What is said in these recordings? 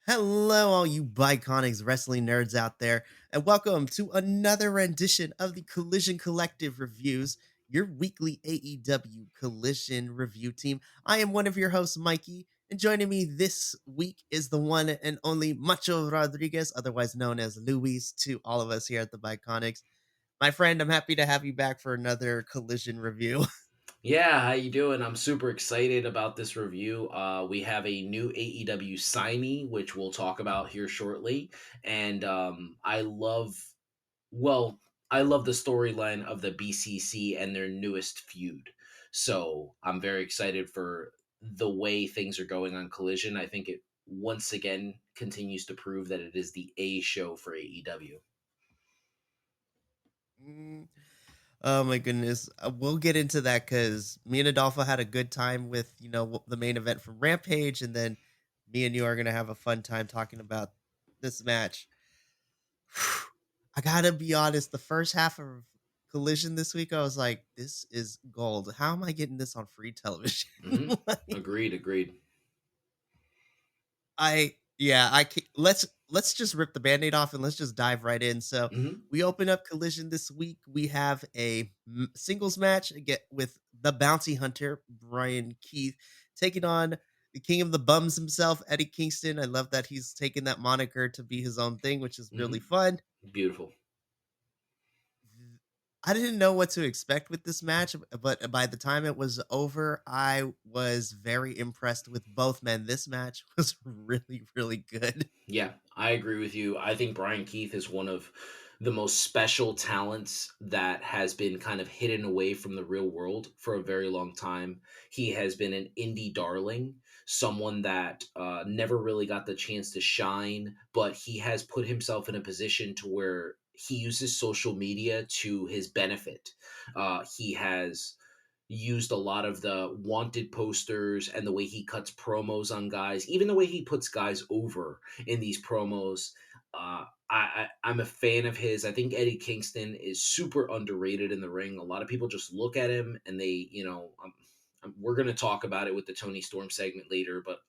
Hello, all you Biconics wrestling nerds out there, and welcome to another rendition of the Collision Collective Reviews, your weekly AEW Collision review team. I am one of your hosts, Mikey, and joining me this week is the one and only Macho Rodriguez, otherwise known as Luis, to all of us here at the Biconics. My friend, I'm happy to have you back for another Collision review. Yeah, how you doing? I'm super excited about this review. We have a new AEW signee, which we'll talk about here shortly, and well, I love the storyline of the BCC and their newest feud. So I'm very excited for the way things are going on Collision. I think it once again continues to prove that it is the A show for AEW. Mm, Oh my goodness. We'll get into that because me and Adolfo had a good time with, the main event from Rampage. And then me and you are going to have a fun time talking about this match. I got to be honest, the first half of Collision this week, I was like, this is gold. How am I getting this on free television? Hmm. Like, Agreed. Agreed. Let's just rip the band-aid off and let's just dive right in. So Hmm. we open up Collision this week. We have a singles match get with the bounty hunter Brian Keith taking on the king of the bums himself, Eddie Kingston. I love that he's taken that moniker to be his own thing, which is really Hmm. fun. Beautiful. I didn't know what to expect with this match, but by the time it was over, I was very impressed with both men. This match was really, really good. Yeah, I agree with you. I think Brian Keith is one of the most special talents that has been kind of hidden away from the real world for a very long time. He has been an indie darling, someone that never really got the chance to shine, but he has put himself in a position to where he uses social media to his benefit. He has used a lot of the wanted posters and the way he cuts promos on guys, even the way he puts guys over in these promos. I'm a fan of his. I think Eddie Kingston is super underrated in the ring. A lot of people just look at him and they, we're going to talk about it with the Tony Storm segment later, but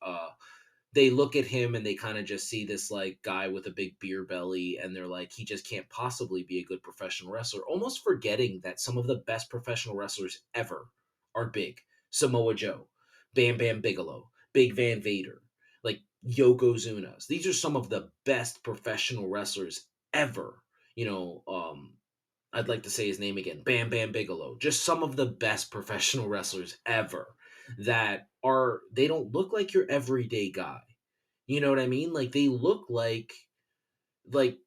they look at him and they kind of just see this like guy with a big beer belly and they're like he just can't possibly be a good professional wrestler, almost forgetting that some of the best professional wrestlers ever are big. Samoa Joe, Bam Bam Bigelow, Big Van Vader, like Yokozunas. These are some of the best professional wrestlers ever. I'd like to say his name again, Bam Bam Bigelow. Just some of the best professional wrestlers ever that are they don't look like your everyday guy. You know what I mean? Like they look like, like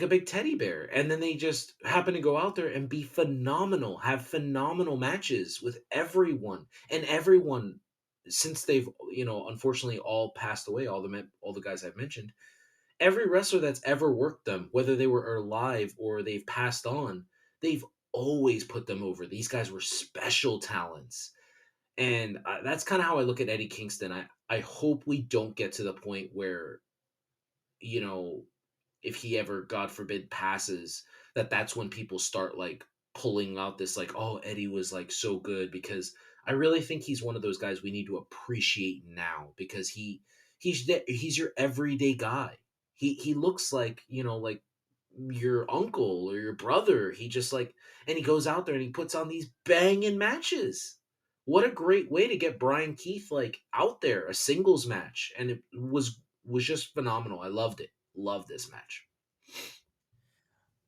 a big teddy bear. And then they just happen to go out there and be phenomenal, have phenomenal matches with everyone. And everyone since they've, unfortunately all passed away, all the guys I've mentioned, every wrestler that's ever worked them, whether they were alive or they've passed on, they've always put them over. These guys were special talents. And that's kind of how I look at Eddie Kingston. I hope we don't get to the point where, you know, if he ever, God forbid, passes, that's when people start like pulling out this like, oh, Eddie was like so good, because I really think he's one of those guys we need to appreciate now because he's your everyday guy. He looks like, like your uncle or your brother. He just like, and he goes out there and he puts on these banging matches. What a great way to get Brian Keith like out there, a singles match, and it was just phenomenal. I loved it. Love this match.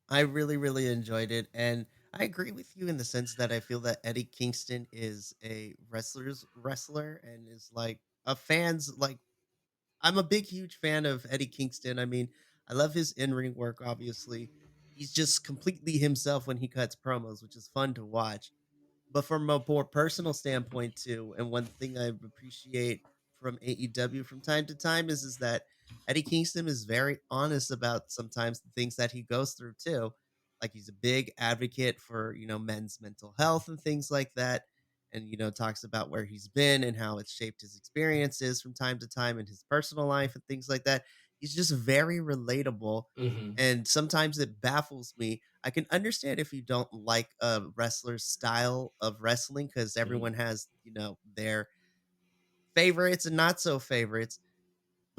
I really, really enjoyed it. And I agree with you in the sense that I feel that Eddie Kingston is a wrestler's wrestler and is like a fan's like I'm a big, huge fan of Eddie Kingston. I mean, I love his in ring work, obviously. He's just completely himself when he cuts promos, which is fun to watch. But from a more personal standpoint too, and one thing I appreciate from AEW from time to time is that Eddie Kingston is very honest about sometimes the things that he goes through too. Like he's a big advocate for, men's mental health and things like that. And, talks about where he's been and how it's shaped his experiences from time to time in his personal life and things like that. He's just very relatable. Hmm. And sometimes it baffles me. I can understand if you don't like a wrestler's style of wrestling because Hmm. everyone has, their favorites and not so favorites.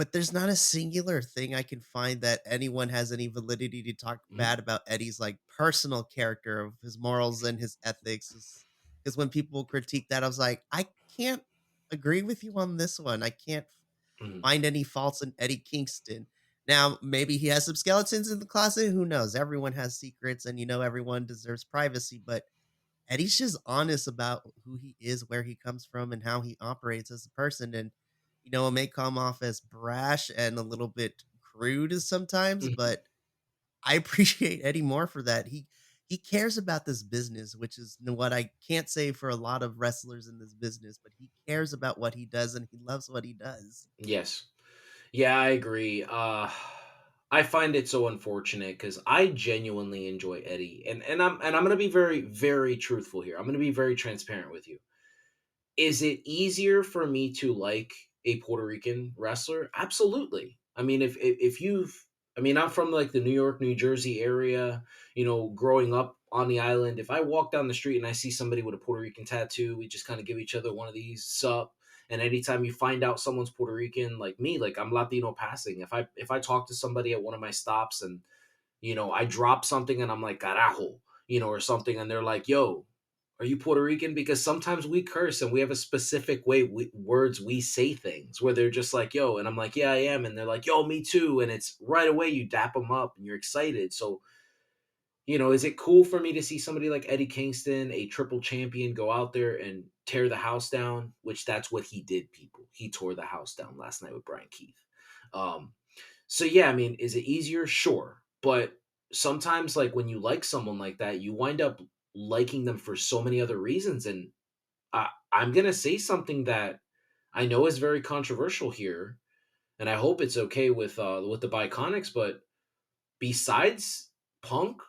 but there's not a singular thing I can find that anyone has any validity to talk Mhm, bad about Eddie's, like, personal character of his morals and his ethics is when people critique that, I was like, "I can't agree with you on this one. I can't mhm, find any faults in Eddie Kingston." Now, maybe he has some skeletons in the closet, who knows? Everyone has secrets and, everyone deserves privacy, but Eddie's just honest about who he is, where he comes from, and how he operates as a person. And, it may come off as brash and a little bit crude sometimes, mhm. but I appreciate Eddie more for that. He cares about this business, which is what I can't say for a lot of wrestlers in this business, but he cares about what he does and he loves what he does. Yes. Yeah, I agree. I find it so unfortunate because I genuinely enjoy Eddie, and I'm gonna be very very truthful here. I'm gonna be very transparent with you. Is it easier for me to like a Puerto Rican wrestler? Absolutely. I mean, if you've, I mean, I'm from like the New York, New Jersey area. Growing up on the island, if I walk down the street and I see somebody with a Puerto Rican tattoo, we just kind of give each other one of these sup. And anytime you find out someone's Puerto Rican, like me, like I'm Latino passing. If I talk to somebody at one of my stops and I drop something and I'm like, carajo, or something, and they're like, yo, are you Puerto Rican? Because sometimes we curse and we have a specific way words we say things where they're just like, yo, and I'm like, yeah, I am. And they're like, yo, me too. And it's right away you dap them up and you're excited. So, is it cool for me to see somebody like Eddie Kingston, a triple champion, go out there and tear the house down? Which that's what he did, people. He tore the house down last night with Brian Keith. Um, so yeah, I mean, is it easier? Sure. But sometimes like when you like someone like that, you wind up liking them for so many other reasons. And I'm gonna say something that I know is very controversial here, and I hope it's okay with the Biconics, but besides Punk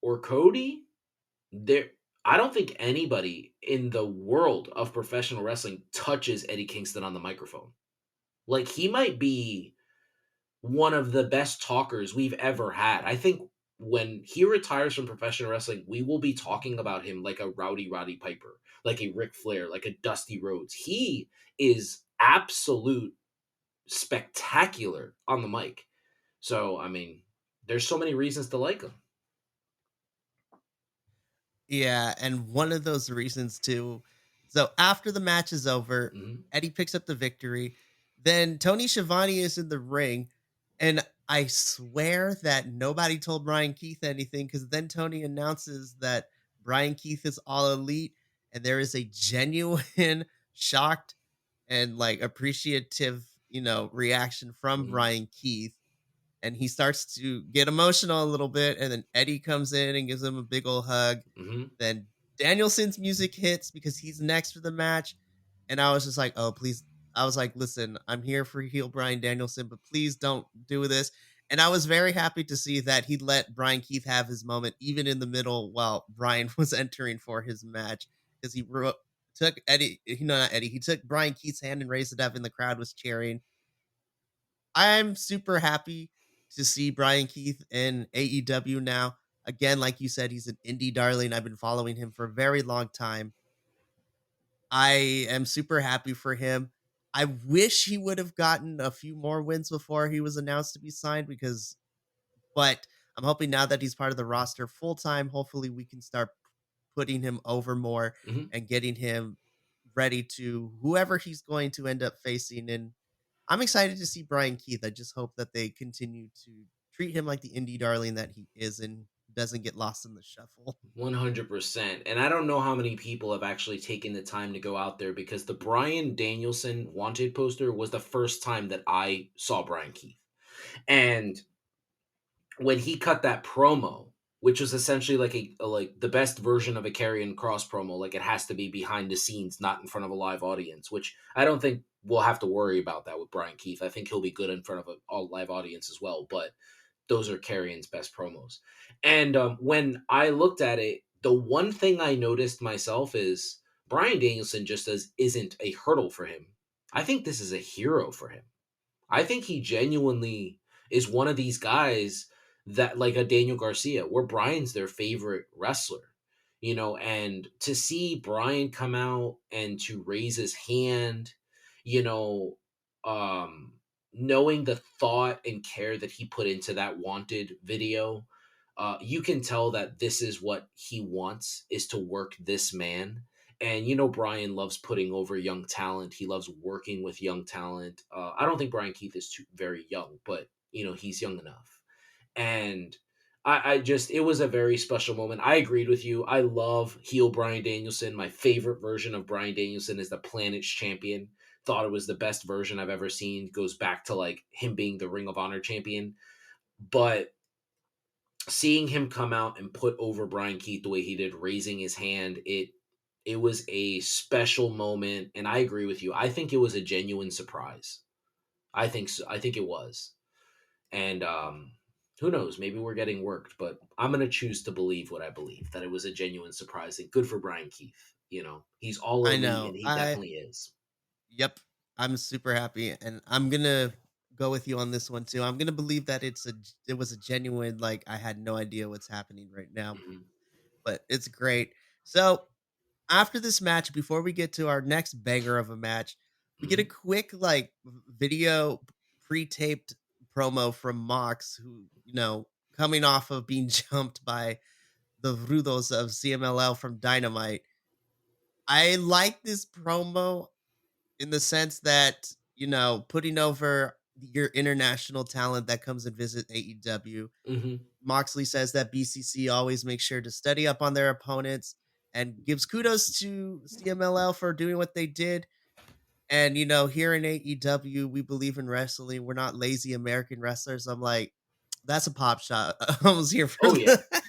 or Cody, there I don't think anybody in the world of professional wrestling touches Eddie Kingston on the microphone. Like he might be one of the best talkers we've ever had. I think when he retires from professional wrestling, we will be talking about him like a Rowdy Roddy Piper, like a Ric Flair, like a Dusty Rhodes. He is absolute spectacular on the mic. So, I mean, there's so many reasons to like him. Yeah, and one of those reasons too. So after the match is over, Mhm, Eddie picks up the victory. Then Tony Schiavone is in the ring, and I swear that nobody told Brian Keith anything because then Tony announces that Brian Keith is all elite, and there is a genuine shocked and like appreciative, reaction from mhm, Brian Keith, and he starts to get emotional a little bit, and then Eddie comes in and gives him a big old hug. mhm, Then Danielson's music hits because he's next for the match, and I was just like, "Oh, please." I was like, "Listen, I'm here for heel Brian Danielson, but please don't do this." And I was very happy to see that he let Brian Keith have his moment even in the middle while Brian was entering for his match because took Eddie, not Eddie, he took Brian Keith's hand and raised it up, and the crowd was cheering. I'm super happy to see Brian Keith in AEW now. Again, like you said, he's an indie darling. I've been following him for a very long time. I am super happy for him. I wish he would have gotten a few more wins before he was announced to be signed but I'm hoping now that he's part of the roster full time, hopefully we can start putting him over more mhm. and getting him ready to whoever he's going to end up facing. And I'm excited to see Brian Keith. I just hope that they continue to treat him like the indie darling that he is and doesn't get lost in the shuffle. 100%. And I don't know how many people have actually taken the time to go out there because the Brian Danielson wanted poster was the first time that I saw Brian Keith. And when he cut that promo, which was essentially like like the best version of a Karrion Cross promo, like it has to be behind the scenes, not in front of a live audience, which I don't think we'll have to worry about that with Brian Keith. I think he'll be good in front of a live audience as well, but those are Karrion's best promos. And when I looked at it, the one thing I noticed myself is Brian Danielson just isn't a hurdle for him. I think this is a hero for him. I think he genuinely is one of these guys that like a Daniel Garcia, where Brian's their favorite wrestler, and to see Brian come out and to raise his hand, you know, um, knowing the thought and care that he put into that wanted video, you can tell that this is what he wants, is to work this man. And Brian loves putting over young talent. He loves working with young talent. I don't think Brian Keith is too very young, but he's young enough. And I just, it was a very special moment. I agreed with you. I love heel Brian Danielson. My favorite version of Brian Danielson is the Planet's champion. Thought it was the best version I've ever seen. Goes back to like him being the Ring of Honor champion. But seeing him come out and put over Brian Keith the way he did, raising his hand, it was a special moment. And I agree with you. I think it was a genuine surprise. I think so. I think it was. And who knows? Maybe we're getting worked, but I'm gonna choose to believe what I believe, that it was a genuine surprise and good for Brian Keith. He's all I elite, know. and he definitely is. Yep. I'm super happy, and I'm gonna go with you on this one too. I'm gonna believe that it was a genuine, like, I had no idea what's happening right now, Mhm. but it's great. So after this match, before we get to our next banger of a match, we get a Mhm. quick like video pre-taped promo from Mox, who, coming off of being jumped by the Rudos of CMLL from Dynamite. I like this promo in the sense that, putting over your international talent that comes and visit AEW. Mhm. Moxley says that BCC always makes sure to study up on their opponents and gives kudos to CMLL for doing what they did. And, here in AEW, we believe in wrestling. We're not lazy American wrestlers. I'm like, that's a pop shot. I was here for Oh yeah. that.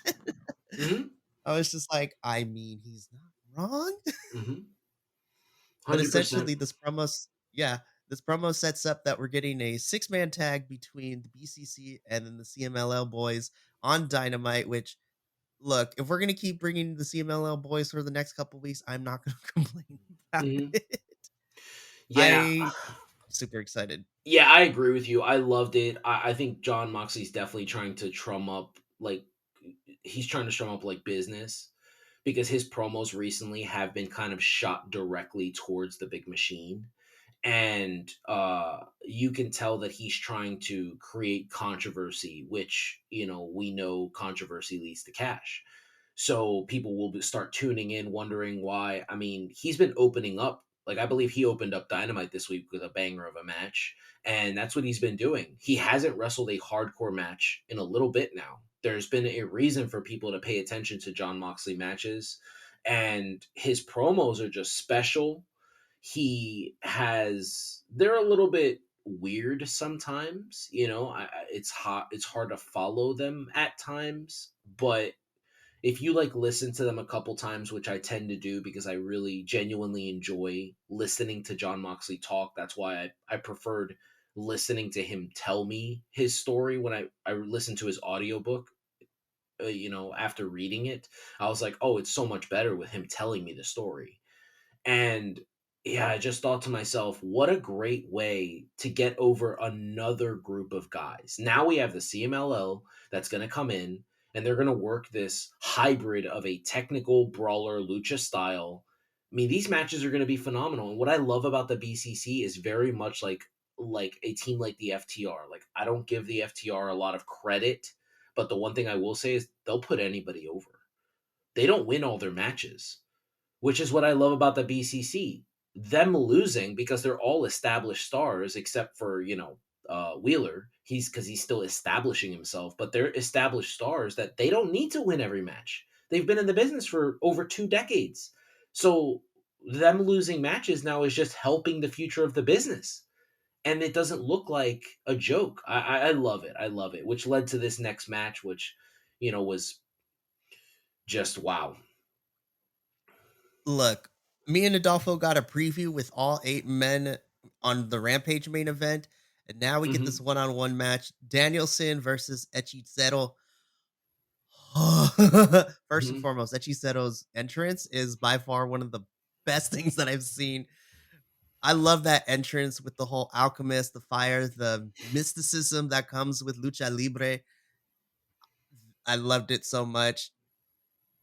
Mhm. I was just like, I mean, he's not wrong. Mhm. But 100%. essentially, this promo sets up that we're getting a six-man tag between the BCC and then the CMLL boys on Dynamite, which, look, if we're gonna keep bringing the CMLL boys for the next couple weeks, I'm not gonna complain about Mhm. it. Yeah. I'm super excited. Yeah, I agree with you. I loved it. I think John Moxley's definitely trying to drum up like he's trying to drum up like business, because his promos recently have been kind of shot directly towards the big machine. And you can tell that he's trying to create controversy, which we know controversy leads to cash. So people will start tuning in, wondering why. I mean, he's been opening up. Like, I believe he opened up Dynamite this week with a banger of a match, and that's what he's been doing. He hasn't wrestled a hardcore match in a little bit now. There's been a reason for people to pay attention to John Moxley matches, and his promos are just special. They're a little bit weird sometimes. It's hard to follow them at times, but if you like listen to them a couple times, which I tend to do because I really genuinely enjoy listening to John Moxley talk. That's why I preferred listening to him tell me his story when I listened to his audiobook. After reading it, I was like, oh, it's so much better with him telling me the story. And yeah, I just thought to myself, what a great way to get over another group of guys. Now we have the CMLL that's going to come in, and they're going to work this hybrid of a technical brawler lucha style. I mean, these matches are going to be phenomenal. And what I love about the BCC is very much like a team like the FTR. Like, I don't give the FTR a lot of credit, but the one thing I will say is they'll put anybody over. They don't win all their matches, which is what I love about the BCC. Them losing because they're all established stars, except for Wheeler. He's still establishing himself, but they're established stars that they don't need to win every match. They've been in the business for over 2 decades, so them losing matches now is just helping the future of the business, and it doesn't look like a joke. I love it. I love it. Which led to this next match, which was just wow. Look, me and Adolfo got a preview with all 8 men on the Rampage main event, and now we get this Hmm. one-on-one match, Danielson versus Hechicero. First and Hmm. foremost, Hechicero's entrance is by far one of the best things that I've seen. I love that entrance with the whole alchemist, the fire, the mysticism that comes with lucha libre. I loved it so much.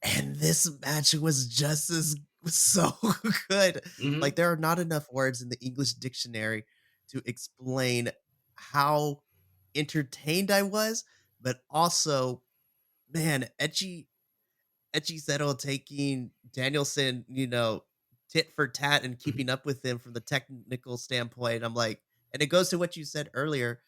And this match was just as so good. Like, Hmm. there are not enough words in the English dictionary to explain how entertained I was, but also, man, Etchy Settle taking Danielson, tit for tat and Mhm, keeping up with him from the technical standpoint. I'm like, and it goes to what you said earlier.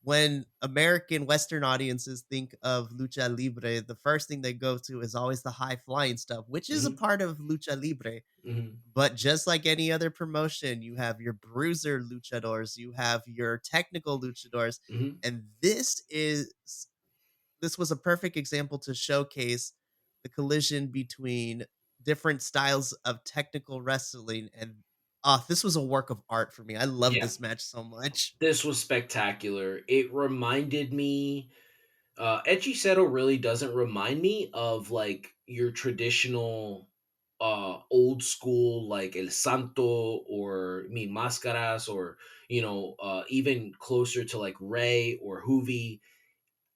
When American Western audiences think of lucha libre, the first thing they go to is always the high flying stuff, which is a mhm, part of lucha libre. mhm, But just like any other promotion, you have your bruiser luchadors, you have your technical luchadors, mhm. and this was a perfect example to showcase the collision between different styles of technical wrestling. And this was a work of art for me. I love Yeah, this match so much. this was spectacular. It reminded me Echiseto really doesn't remind me of, like, your traditional, old school, like, El Santo or Mi Máscaras or, even closer to, like, Ray or Hoovy.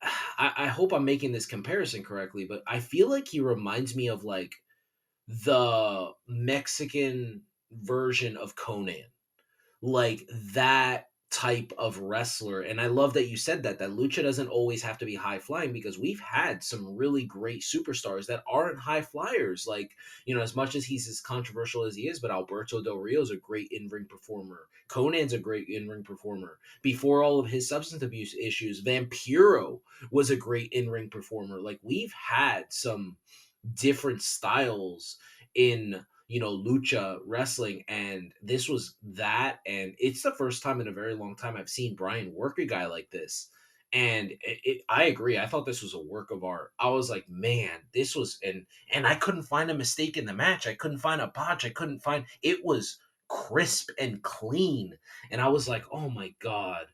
I hope I'm making this comparison correctly, but I feel like he reminds me of, like, the Mexican version of Conan, like that type of wrestler. And I love that you said that lucha doesn't always have to be high flying, because we've had some really great superstars that aren't high flyers. Like, as much as he's as controversial as he is, but Alberto Del Rio is a great in-ring performer. Conan's a great in-ring performer. Before all of his substance abuse issues, Vampiro was a great in-ring performer. Like, we've had some different styles in, lucha wrestling, and this was that. And it's the first time in a very long time I've seen Brian work a guy like this. And I agree, I thought this was a work of art. I was like, man, this was, and I couldn't find a mistake in the match. I couldn't find a botch. I couldn't find, it was crisp and clean. And I was like, oh my god.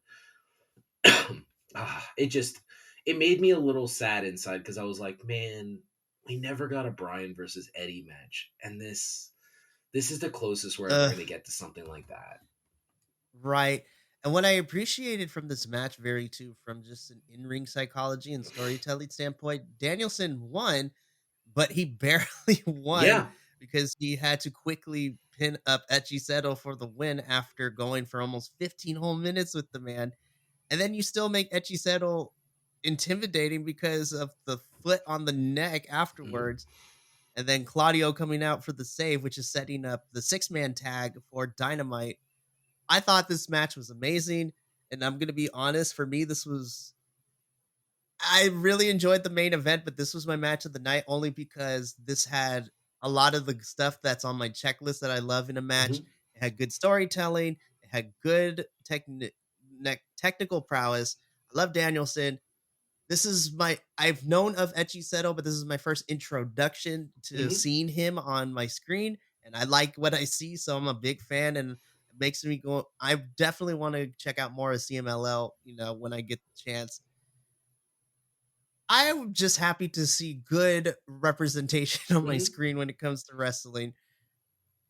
It just, it made me a little sad inside, because I was like, man, we never got a Brian versus Eddie match, and this is the closest we're ever Uh, going to get to something like that. right. And what I appreciated from this match, very too, from just an in ring psychology and storytelling standpoint, Danielson won, but he barely won Yeah. because he had to quickly pin up Echiseto for the win after going for almost 15 whole minutes with the man. And then you still make Echiseto intimidating because of the foot on the neck Mhm. afterwards. And then Claudio coming out for the save, which is setting up the six-man tag for Dynamite. I thought this match was amazing. And I'm going to be honest, for me, I really enjoyed the main event, but this was my match of the night only because this had a lot of the stuff that's on my checklist that I love in a match. Mhm. It had good storytelling, it had good technical prowess. I love Danielson. This is I've known of Echiseto, but this is my first introduction to Mhm. seeing him on my screen, and I like what I see, so I'm a big fan, and it makes me go. I definitely want to check out more of CMLL, when I get the chance. I'm just happy to see good representation on my Mhm. screen when it comes to wrestling.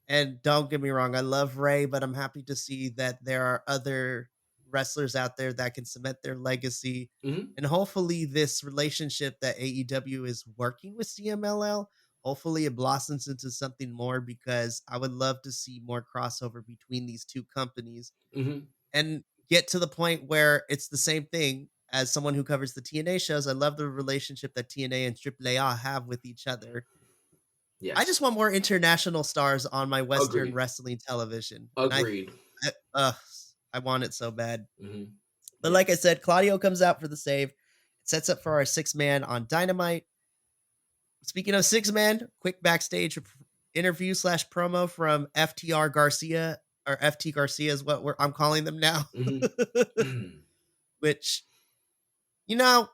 And don't get me wrong, I love Ray, but I'm happy to see that there are other wrestlers out there that can cement their legacy. Mhm. And hopefully, this relationship that AEW is working with CMLL, hopefully it blossoms into something more because I would love to see more crossover between these two companies Mhm. and get to the point where it's the same thing. As someone who covers the TNA shows, I love the relationship that TNA and AAA have with each other. I Yes. just want more international stars on my Western Agreed. wrestling television, and Agreed. I want it so bad. Mhm. But Yeah. like I said, Claudio comes out for the save. It sets up for our six man on Dynamite. Speaking of six man, quick backstage interview slash promo from FTR Garcia, or FT Garcia is what I'm calling them now. Mhm. Which, you know,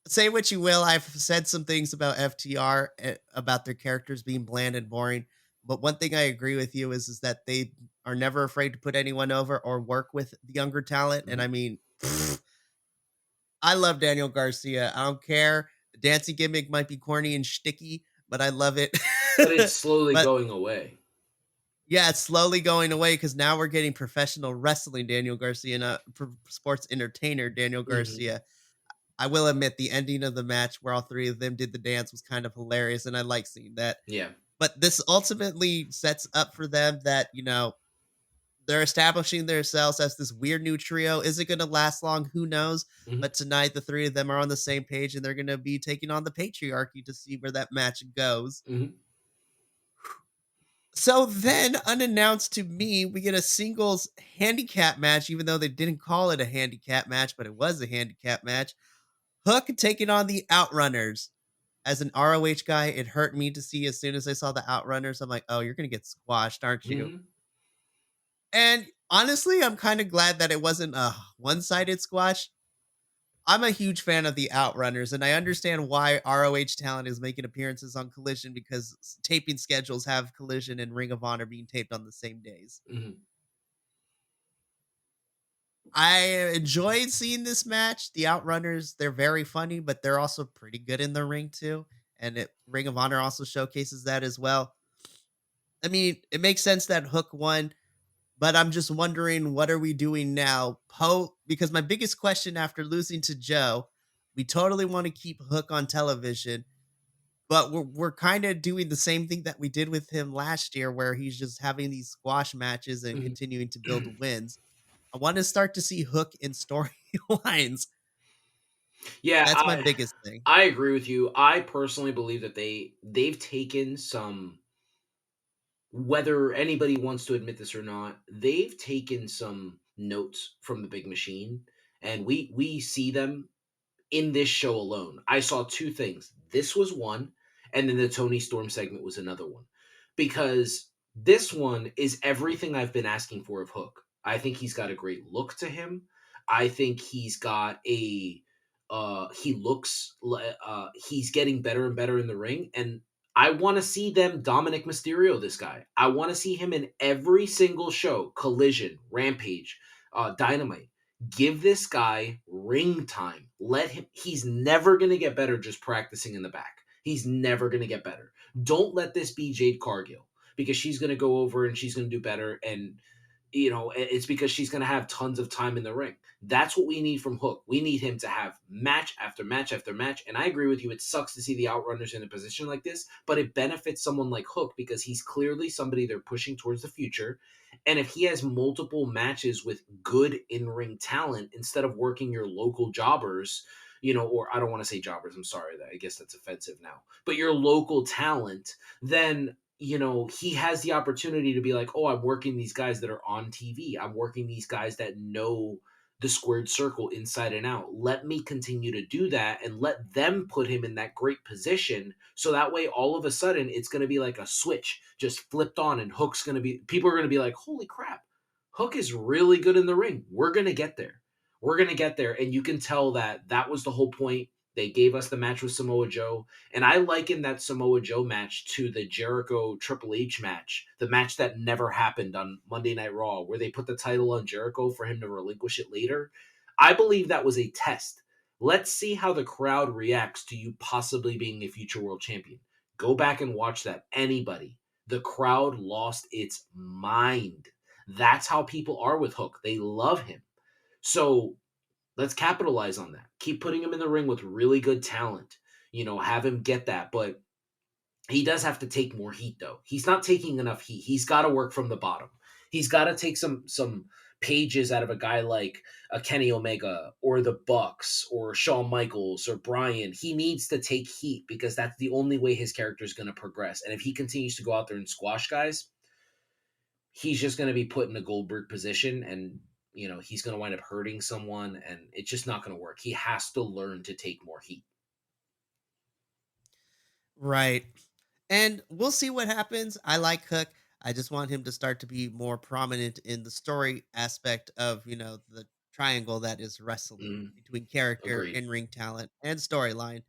say what you will, I've said some things about FTR, about their characters being bland and boring. But one thing I agree with you is that they are never afraid to put anyone over or work with the younger talent. And I Mhm. mean, I love Daniel Garcia. I don't care. The dancing gimmick might be corny and shticky, but I love it. But it's slowly But going away. yeah, it's slowly going away because now we're getting professional wrestling Daniel Garcia, not sports entertainer Daniel Mhm. Garcia. I will admit the ending of the match where all three of them did the dance was kind of hilarious, and I like seeing that. Yeah. But this ultimately sets up for them that, They're establishing themselves as this weird new trio. Is it going to last long? Who knows? Mhm, But tonight, the three of them are on the same page, and they're going to be taking on the patriarchy to see where that match goes. mhm, So then, unannounced to me, we get a singles handicap match, even though they didn't call it a handicap match, but it was a handicap match. Hook taking on the Outrunners. As an ROH guy, it hurt me to see as soon as I saw the Outrunners. I'm like, oh, you're going to get squashed, aren't you? mhm. And honestly, I'm kind of glad that it wasn't a one sided squash. I'm a huge fan of the Outrunners, and I understand why ROH talent is making appearances on Collision because taping schedules have Collision and Ring of Honor being taped on the same days. Mhm. I enjoyed seeing this match. The Outrunners, they're very funny, but they're also pretty good in the ring too. And Ring of Honor also showcases that as well. I mean, it makes sense that Hook won, but I'm just wondering what are we doing now? Because my biggest question after losing to Joe, we totally want to keep Hook on television, but we're kind of doing the same thing that we did with him last year where he's just having these squash matches and Mhm. continuing to build wins. I want to start to see Hook in storylines. Yeah, That's my biggest thing. I agree with you. I personally believe that they've taken some, whether anybody wants to admit this or not, they've taken some notes from the big machine, and we see them in this show alone. I saw two things. This was one, and then the Tony Storm segment was another one. Because this one is everything I've been asking for of Hook. I think he's got a great look to him. I think he's got a he's getting better and better in the ring, and I want to see them Dominic Mysterio this guy. I want to see him in every single show, Collision, Rampage, Dynamite. Give this guy ring time. Let him, he's never going to get better just practicing in the back. He's never going to get better. Don't let this be Jade Cargill, because she's going to go over and she's going to do better. And, it's because she's going to have tons of time in the ring. That's what we need from Hook. We need him to have match after match after match. And I agree with you. It sucks to see the Outrunners in a position like this, but it benefits someone like Hook because he's clearly somebody they're pushing towards the future. And if he has multiple matches with good in ring talent instead of working your local jobbers, or I don't want to say jobbers, I'm sorry, that I guess that's offensive now, but your local talent, then he has the opportunity to be like, oh, I'm working these guys that are on TV. I'm working these guys that know the squared circle inside and out. Let me continue to do that and let them put him in that great position. So that way, all of a sudden, it's going to be like a switch just flipped on, and Hook's going to be, people are going to be like, holy crap, Hook is really good in the ring. We're going to get there. We're going to get there. And you can tell that that was the whole point. They gave us the match with Samoa Joe. And I liken that Samoa Joe match to the Jericho Triple H match, the match that never happened on Monday Night Raw, where they put the title on Jericho for him to relinquish it later. I believe that was a test. Let's see how the crowd reacts to you possibly being a future world champion. Go back and watch that. Anybody. The crowd lost its mind. That's how people are with Hook. They love him. So let's capitalize on that. Keep putting him in the ring with really good talent. Have him get that. But he does have to take more heat, though. He's not taking enough heat. He's got to work from the bottom. He's got to take some pages out of a guy like a Kenny Omega or the Bucks or Shawn Michaels or Bryan. He needs to take heat because that's the only way his character is going to progress. And if he continues to go out there and squash guys, he's just going to be put in a Goldberg position, and he's going to wind up hurting someone, and it's just not going to work. He has to learn to take more heat. Right. And we'll see what happens. I like Hook. I just want him to start to be more prominent in the story aspect of, the triangle that is wrestling Mm, between character, agreed. in ring talent, and storyline.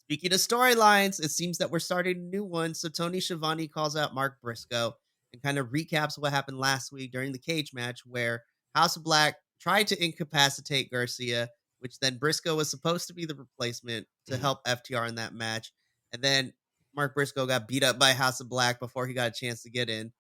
Speaking of storylines, it seems that we're starting a new one. So Tony Schiavone calls out Mark Briscoe and kind of recaps what happened last week during the cage match where House of Black tried to incapacitate Garcia, which then Briscoe was supposed to be the replacement to Mhm. help FTR in that match. And then Mark Briscoe got beat up by House of Black before he got a chance to get in.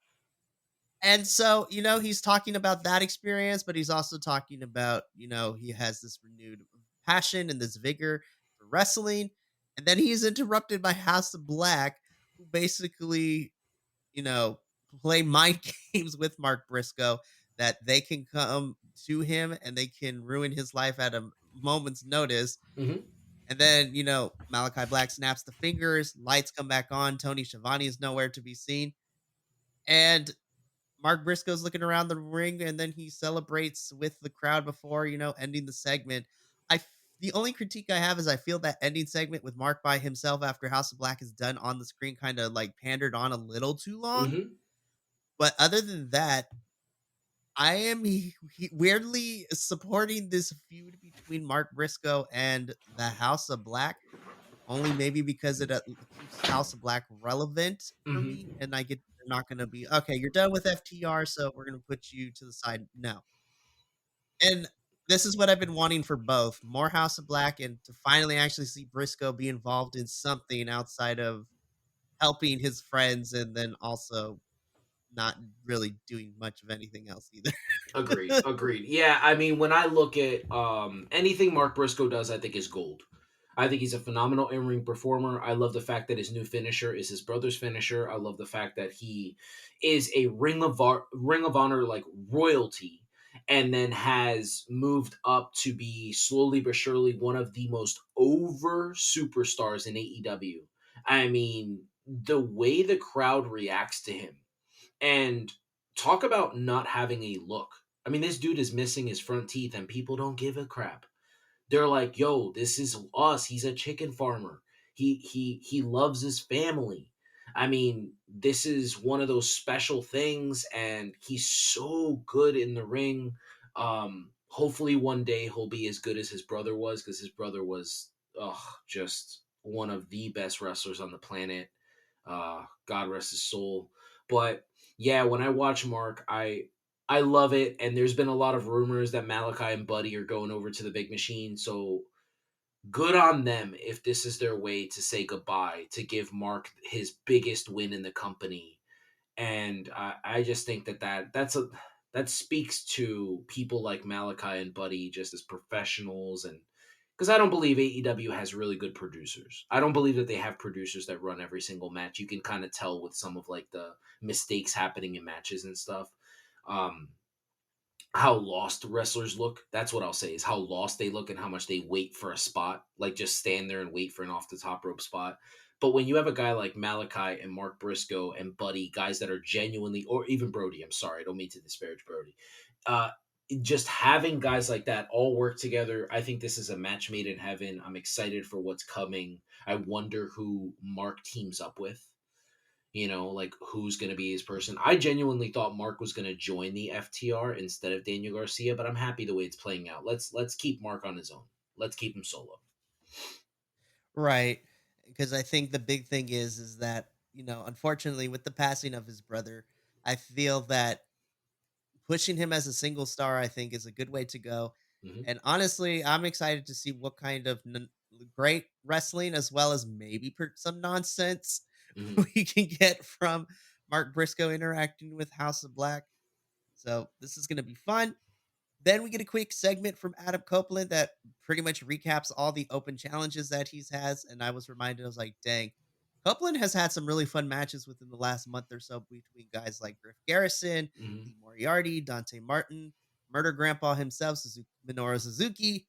And so, he's talking about that experience, but he's also talking about, he has this renewed passion and this vigor for wrestling. And then he's interrupted by House of Black, who basically, you know, play mind games with Mark Briscoe. that they can come to him and they can ruin his life at a moment's notice. Mhm. And then, Malachi Black snaps the fingers, lights come back on, Tony Schiavone is nowhere to be seen. And Mark Briscoe's looking around the ring and then he celebrates with the crowd before, ending the segment. The only critique I have is I feel that ending segment with Mark by himself after House of Black is done on the screen kind of like pandered on a little too long. Mhm. But other than that, I am weirdly supporting this feud between Mark Briscoe and the House of Black, only maybe because it keeps House of Black relevant for me. Mhm. And I get they're not going to be, okay, you're done with FTR, so we're going to put you to the side. No. And this is what I've been wanting for both more House of Black and to finally actually see Briscoe be involved in something outside of helping his friends and then also not really doing much of anything else either. Agreed. Agreed. Yeah, I mean, when I look at anything Mark Briscoe does, I think is gold. I think he's a phenomenal in-ring performer. I love the fact that his new finisher is his brother's finisher. I love the fact that he is a Ring of Honor like royalty, and then has moved up to be slowly but surely one of the most over superstars in AEW. I mean, the way the crowd reacts to him, and talk about not having a look. I mean, this dude is missing his front teeth and people don't give a crap. They're like, "Yo, this is us. He's a chicken farmer. He loves his family." I mean, this is one of those special things and he's so good in the ring. Hopefully one day he'll be as good as his brother was, cuz his brother was just one of the best wrestlers on the planet. God rest his soul. But yeah, when I watch Mark, I love it. And there's been a lot of rumors that Malachi and Buddy are going over to the big machine. So good on them if this is their way to say goodbye, to give Mark his biggest win in the company. And I just think that speaks to people like Malachi and Buddy just as professionals, and because I don't believe AEW has really good producers. I don't believe that they have producers that run every single match. You can kind of tell with some of like the mistakes happening in matches and stuff. Um, how lost wrestlers look. That's what I'll say, is how lost they look and how much they wait for a spot, like just stand there and wait for an off the top rope spot. But when you have a guy like Malachi and Mark Briscoe and Buddy, guys that are genuinely, or even Brody, I'm sorry, I don't mean to disparage Brody. Uh, just having guys like that all work together, I think this is a match made in heaven. I'm excited for what's coming. I wonder who Mark teams up with, like who's going to be his person. I genuinely thought Mark was going to join the FTR instead of Daniel Garcia, but I'm happy the way it's playing out. Let's keep Mark on his own. Let's keep him solo. Right. Because I think the big thing is that, unfortunately with the passing of his brother, I feel that pushing him as a single star, I think, is a good way to go. Hmm. And honestly, I'm excited to see what kind of great wrestling, as well as maybe some nonsense, Hmm. we can get from Mark Briscoe interacting with House of Black. So this is going to be fun. Then we get a quick segment from Adam Copeland that pretty much recaps all the open challenges that he's has, and I was reminded, I was like, dang, Copeland has had some really fun matches within the last month or so between guys like Griff Garrison, Hmm. Lee Moriarty, Dante Martin, Murder Grandpa himself, Minoru Suzuki.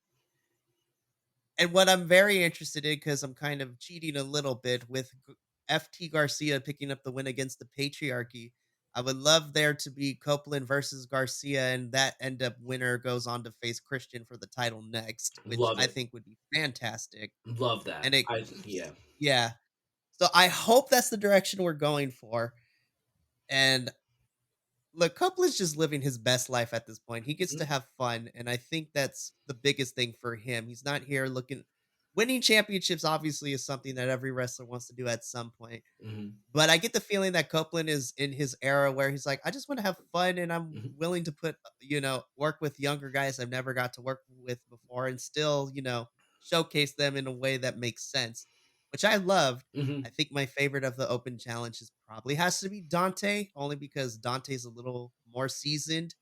And what I'm very interested in, because I'm kind of cheating a little bit with FT Garcia picking up the win against the Patriarchy. I would love there to be Copeland versus Garcia, and that end up winner goes on to face Christian for the title next, which Love I it. think would be fantastic. Love that. And it I keeps, Yeah. yeah. So I hope that's the direction we're going for. And look, Copeland's just living his best life at this point. He gets to have fun, and I think that's the biggest thing for him. He's not here looking winning championships obviously is something that every wrestler wants to do at some point. Hmm. But I get the feeling that Copeland is in his era where he's like, I just want to have fun and I'm Hmm. willing to work with younger guys I've never got to work with before and still, showcase them in a way that makes sense, which I loved. I Hmm. think my favorite of the open challenges probably has to be Dante, only because Dante's a little more seasoned.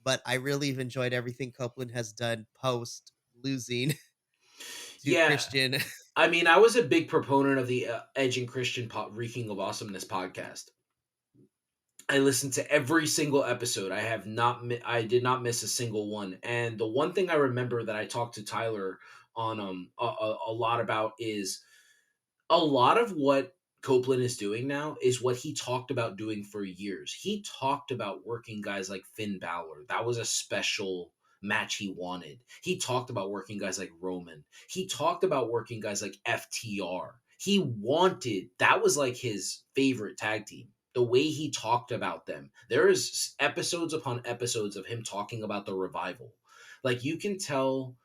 But I really have enjoyed everything Copeland has done post losing to Yeah. Christian. I mean, I was a big proponent of the Edge and Christian Reeking of Awesomeness podcast. I listened to every single episode. I did not miss a single one. And the one thing I remember that I talked to Tyler on a lot about is a lot of what Copeland is doing now is what he talked about doing for years. He talked about working guys like Finn Balor. That was a special match he wanted. He talked about working guys like Roman. He talked about working guys like FTR. He wanted, that was like his favorite tag team. The way he talked about them. There is episodes upon episodes of him talking about the revival. Like you can tell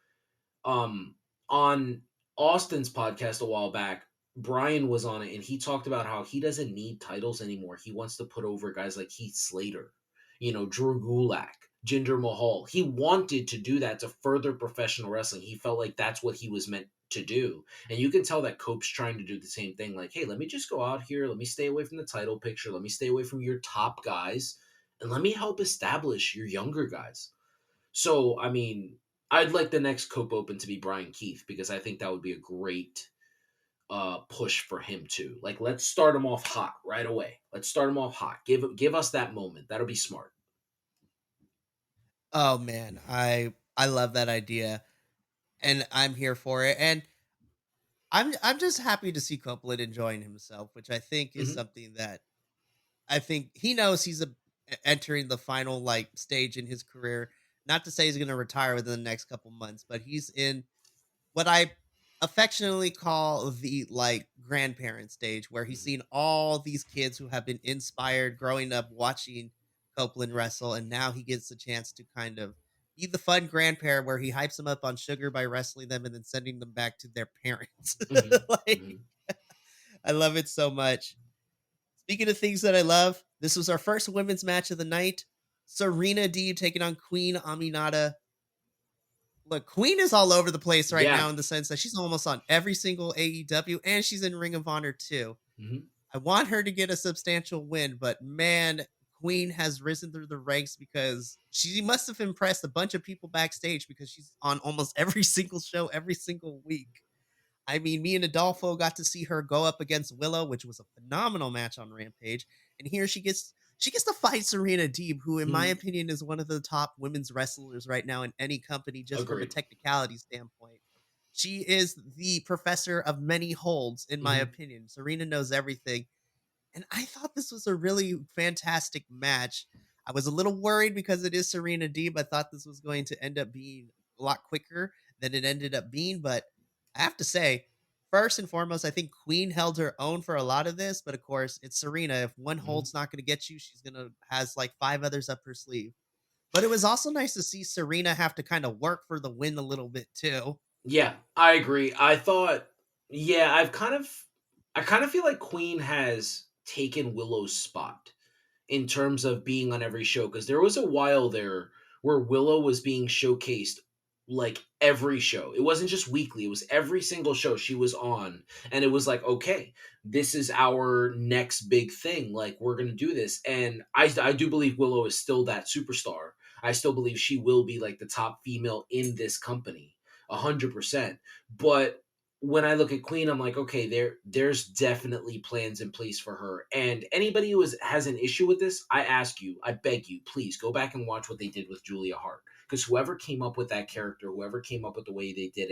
um on Austin's podcast a while back, Brian was on it and he talked about how he doesn't need titles anymore. He wants to put over guys like Heath Slater, Drew Gulak, Jinder Mahal. He wanted to do that to further professional wrestling. He felt like that's what he was meant to do. And you can tell that Cope's trying to do the same thing. Like, hey, let me just go out here. Let me stay away from the title picture. Let me stay away from your top guys. And let me help establish your younger guys. So, I mean, I'd like the next Cope Open to be Brian Keith because I think that would be a great push for him too. Like, let's start him off hot right away. Let's start him off hot. Give us that moment. That'll be smart. Oh man, I love that idea, and I'm here for it. And I'm just happy to see Copeland enjoying himself, which I think is Hmm. something that I think he knows entering the final like stage in his career. Not to say he's going to retire within the next couple months, but he's in what I affectionately call the like grandparent stage, where he's Hmm. seen all these kids who have been inspired growing up watching Copeland wrestle, and now he gets the chance to kind of be the fun grandparent where he hypes them up on sugar by wrestling them and then sending them back to their parents. Hmm. Like, Hmm. I love it so much. Speaking of things that I love, this was our first women's match of the night. Serena Deeb taking on Queen Aminata. Look, Queen is all over the place right Yeah. now in the sense that she's almost on every single AEW and she's in Ring of Honor too. Hmm. I want her to get a substantial win, but man, Queen has risen through the ranks because she must have impressed a bunch of people backstage because she's on almost every single show every single week. I mean, me and Adolfo got to see her go up against Willow, which was a phenomenal match on Rampage. And here she gets to fight Serena Deeb, who, in my Hmm. opinion, is one of the top women's wrestlers right now in any company, just from a Agreed. technicality standpoint. She is the professor of many holds, in my Hmm. opinion. Serena knows everything. And I thought this was a really fantastic match. I was a little worried because it is Serena Deeb. I thought this was going to end up being a lot quicker than it ended up being. But I have to say, first and foremost, I think Queen held her own for a lot of this. But of course, it's Serena. If one Hmm. hold's not going to get you, she's going to has like five others up her sleeve. But it was also nice to see Serena have to kind of work for the win a little bit too. Yeah, I agree. I thought, yeah, I kind of feel like Queen has taken Willow's spot in terms of being on every show because there was a while there where Willow was being showcased like every show. It wasn't just weekly, it was every single show she was on. And it was like, okay, this is our next big thing. Like, we're going to do this. And I do believe Willow is still that superstar. I still believe she will be like the top female in this company, 100%. But when I look at Queen, I'm like, okay, there's definitely plans in place for her. And anybody who has an issue with this, I ask you, I beg you, please go back and watch what they did with Julia Hart. Because whoever came up with that character, whoever came up with the way they did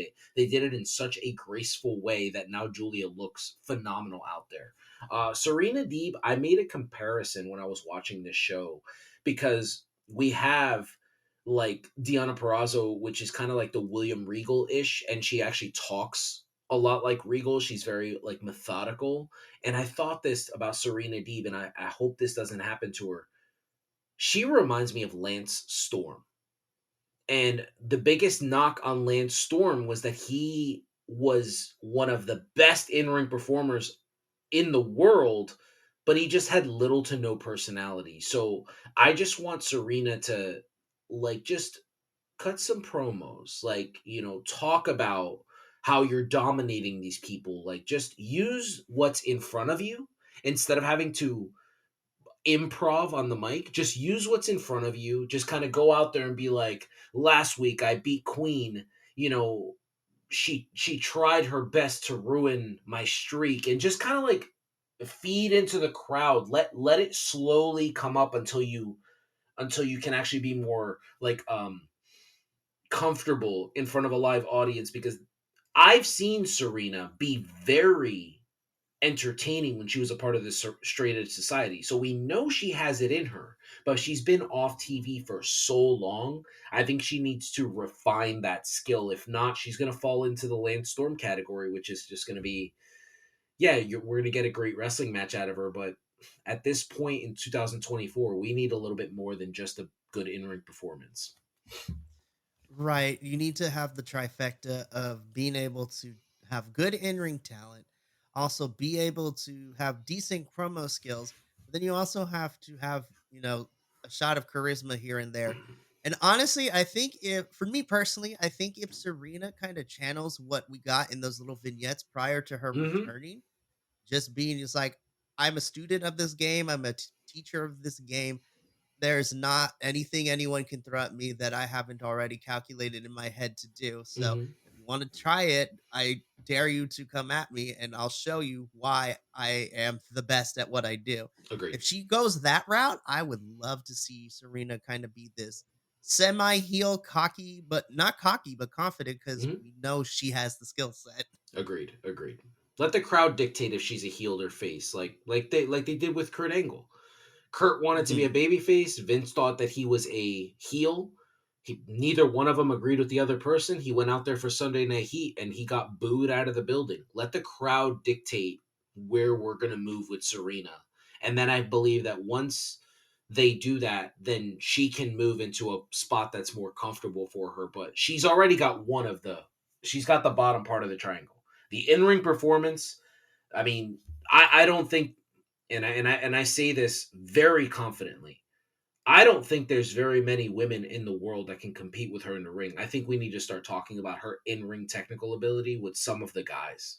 it in such a graceful way that now Julia looks phenomenal out there. Serena Deeb, I made a comparison when I was watching this show because we have like Deanna Perrazzo, which is kind of like the William Regal ish, and she actually talks a lot like Regal. She's very like methodical. And I thought this about Serena Deeb, and I hope this doesn't happen to her. She reminds me of Lance Storm. And the biggest knock on Lance Storm was that he was one of the best in ring performers in the world, but he just had little to no personality. So I just want Serena to like just cut some promos, like, talk about how you're dominating these people. Like, just use what's in front of you instead of having to improv on the mic. Just use what's in front of you. Just kind of go out there and be like, last week I beat Queen, you know, she tried her best to ruin my streak, and just kind of like feed into the crowd. Let it slowly come up until you can actually be more like comfortable in front of a live audience, because I've seen Serena be very entertaining when she was a part of this straight edge society. So we know she has it in her, but she's been off TV for so long. I think she needs to refine that skill. If not, she's going to fall into the Lance Storm category, which is just going to be, yeah, we're going to get a great wrestling match out of her. But at this point in 2024, we need a little bit more than just a good in ring performance. Right. You need to have the trifecta of being able to have good in-ring talent, also be able to have decent promo skills, but then you also have to have, a shot of charisma here and there. And honestly, I think if for me personally, I think if Serena kind of channels what we got in those little vignettes prior to her Hmm. returning, just being just like, I'm a student of this game, I'm a teacher of this game, there's not anything anyone can throw at me that I haven't already calculated in my head to do. So Hmm. if you want to try it, I dare you to come at me and I'll show you why I am the best at what I do. Agreed. If she goes that route, I would love to see Serena kind of be this semi heel, cocky, but not cocky, but confident because Hmm. we know she has the skill set. Agreed. Agreed. Let the crowd dictate if she's a heel or face, like they did with Kurt Angle. Kurt wanted to be a Mhm. babyface. Vince thought that he was a heel. Neither one of them agreed with the other person. He went out there for Sunday Night Heat and he got booed out of the building. Let the crowd dictate where we're going to move with Serena. And then I believe that once they do that, then she can move into a spot that's more comfortable for her. But she's got the bottom part of the triangle. The in ring performance, I mean, I don't think, and I say this very confidently. I don't think there's very many women in the world that can compete with her in the ring. I think we need to start talking about her in-ring technical ability with some of the guys.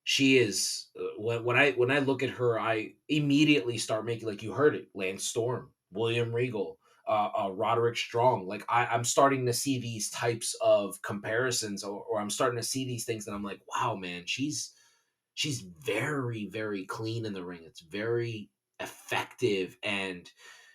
She is when I look at her, I immediately start making, like you heard it, Lance Storm, William Regal, Roderick Strong. Like I'm starting to see these types of comparisons, or I'm starting to see these things, and I'm like, wow, man, she's very very clean in the ring. It's very effective, and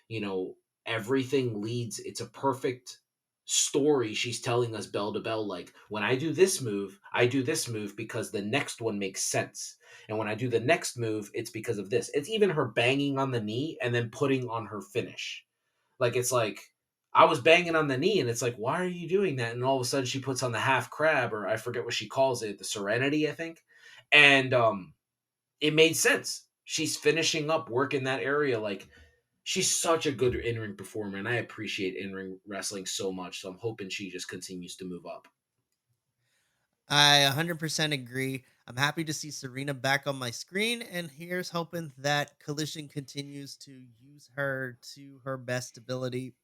you know everything leads. It's a perfect story she's telling us bell to bell. Like, when I do this move, I do this move because the next one makes sense, and when I do the next move, it's because of this. It's even her banging on the knee and then putting on her finish. Like, it's like, I was banging on the knee and it's like, why are you doing that? And all of a sudden she puts on the half crab, or I forget what she calls it, the serenity, I think. And it made sense. She's finishing up work in that area. Like, she's such a good in-ring performer, and I appreciate in-ring wrestling so much. So I'm hoping she just continues to move up. I 100% agree. I'm happy to see Serena back on my screen, and here's hoping that Collision continues to use her to her best ability.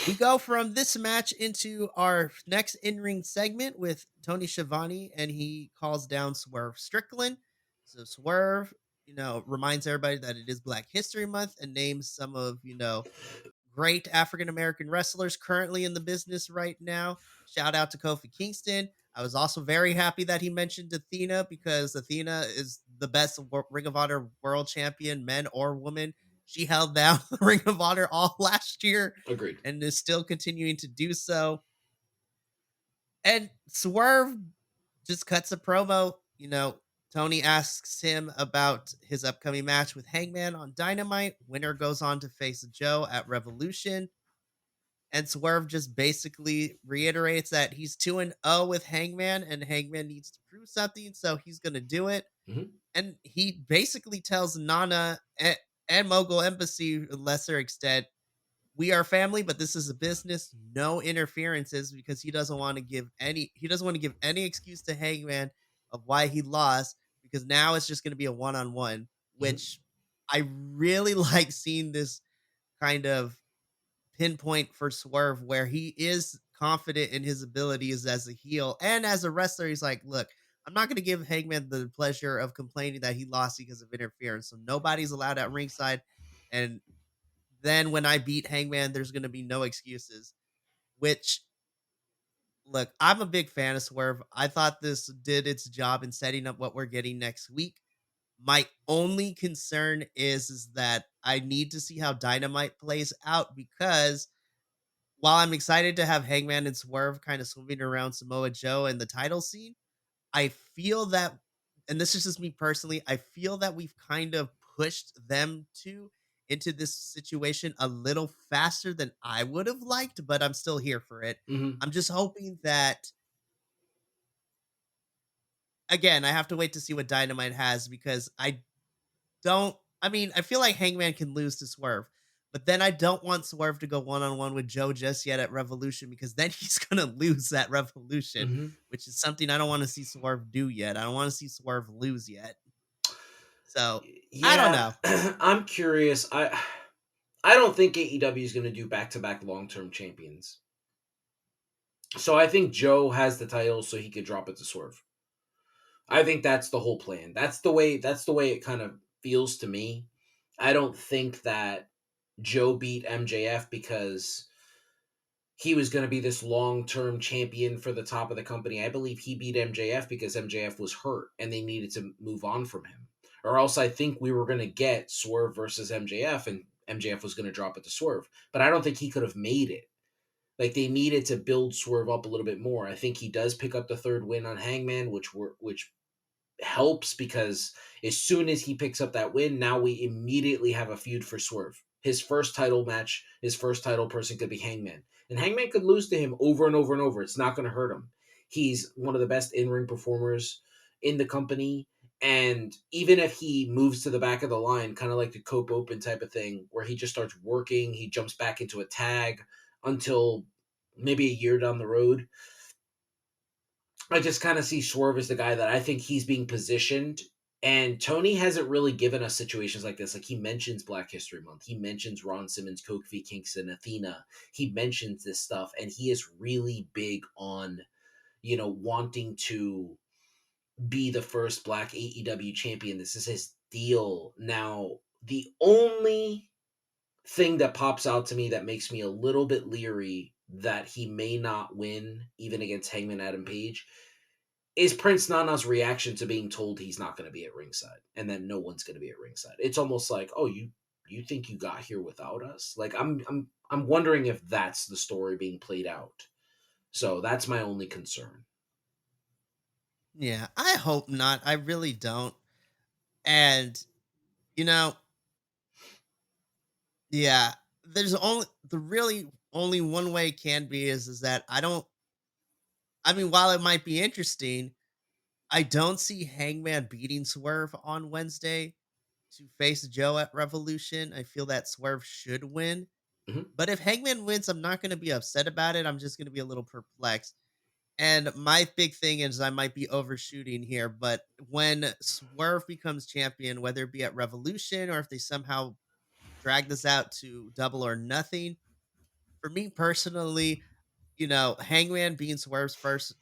We go from this match into our next in ring segment with Tony Schiavone, and he calls down Swerve Strickland. So, Swerve, reminds everybody that it is Black History Month and names some of, great African American wrestlers currently in the business right now. Shout out to Kofi Kingston. I was also very happy that he mentioned Athena because Athena is the best Ring of Honor world champion, men or woman. She held down Ring of Honor all last year Agreed. and is still continuing to do so. And Swerve just cuts a promo. Tony asks him about his upcoming match with Hangman on Dynamite. Winner goes on to face Joe at Revolution. And Swerve just basically reiterates that he's 2 and 0 with Hangman and Hangman needs to prove something, so he's going to do it. Hmm. And he basically tells Nana and Mogul Embassy, to a lesser extent, we are family, but this is a business, no interferences, because he doesn't want to give any excuse to Hangman of why he lost, because now it's just going to be a one-on-one, Hmm. which I really like seeing this kind of pinpoint for Swerve where he is confident in his abilities as a heel and as a wrestler. He's like, look, I'm not going to give Hangman the pleasure of complaining that he lost because of interference. So nobody's allowed at ringside. And then when I beat Hangman, there's going to be no excuses. Which, look, I'm a big fan of Swerve. I thought this did its job in setting up what we're getting next week. My only concern is that I need to see how Dynamite plays out because while I'm excited to have Hangman and Swerve kind of swimming around Samoa Joe and the title scene, I feel that, and this is just me personally, I feel that we've kind of pushed them two into this situation a little faster than I would have liked, but I'm still here for it. Mhm. I'm just hoping that, again, I have to wait to see what Dynamite has because don't I mean, I feel like Hangman can lose to Swerve, but then I don't want Swerve to go one on one with Joe just yet at Revolution because then he's gonna lose that Revolution, Mhm. which is something I don't want to see Swerve do yet. I don't want to see Swerve lose yet. So I don't Yeah, know. I'm curious. I don't think AEW is going to do back-to-back long-term champions. So I think Joe has the title so he could drop it to Swerve. I think that's the whole plan. That's the way it kind of feels to me. I don't think that Joe beat MJF because he was going to be this long-term champion for the top of the company. I believe he beat MJF because MJF was hurt and they needed to move on from him. Or else I think we were going to get Swerve versus MJF and MJF was going to drop it to Swerve. But I don't think he could have made it. Like they needed to build Swerve up a little bit more. I think he does pick up the third win on Hangman, which helps because as soon as he picks up that win, now we immediately have a feud for Swerve. His first title match, his first title person could be Hangman. And Hangman could lose to him over and over and over. It's not going to hurt him. He's one of the best in ring performers in the company. And even if he moves to the back of the line, kind of like the Cope Open type of thing, where he just starts working, he jumps back into a tag until maybe a year down the road, I just kind of see Swerve as the guy that I think he's being positioned. And Tony hasn't really given us situations like this. Like he mentions Black History Month, he mentions Ron Simmons, Kofi Kingston, Athena. He mentions this stuff, and he is really big on wanting to be the first Black AEW champion. This is his deal. Now, the only thing that pops out to me that makes me a little bit leery that he may not win, even against Hangman Adam Page, is Prince Nana's reaction to being told he's not going to be at ringside and that no one's going to be at ringside. It's almost like, oh, you think you got here without us? Like I'm wondering if that's the story being played out. So that's my only concern. Yeah, I hope not. I really don't. And you know, yeah, there's only the really only one way it can be is that I don't I mean, while it might be interesting, I don't see Hangman beating Swerve on Wednesday to face Joe at Revolution. I feel that Swerve should win. Hmm. But if Hangman wins, I'm not going to be upset about it. I'm just going to be a little perplexed. And my big thing is I might be overshooting here, but when Swerve becomes champion, whether it be at Revolution or if they somehow drag this out to Double or Nothing, for me personally, Hangman being Swerve's first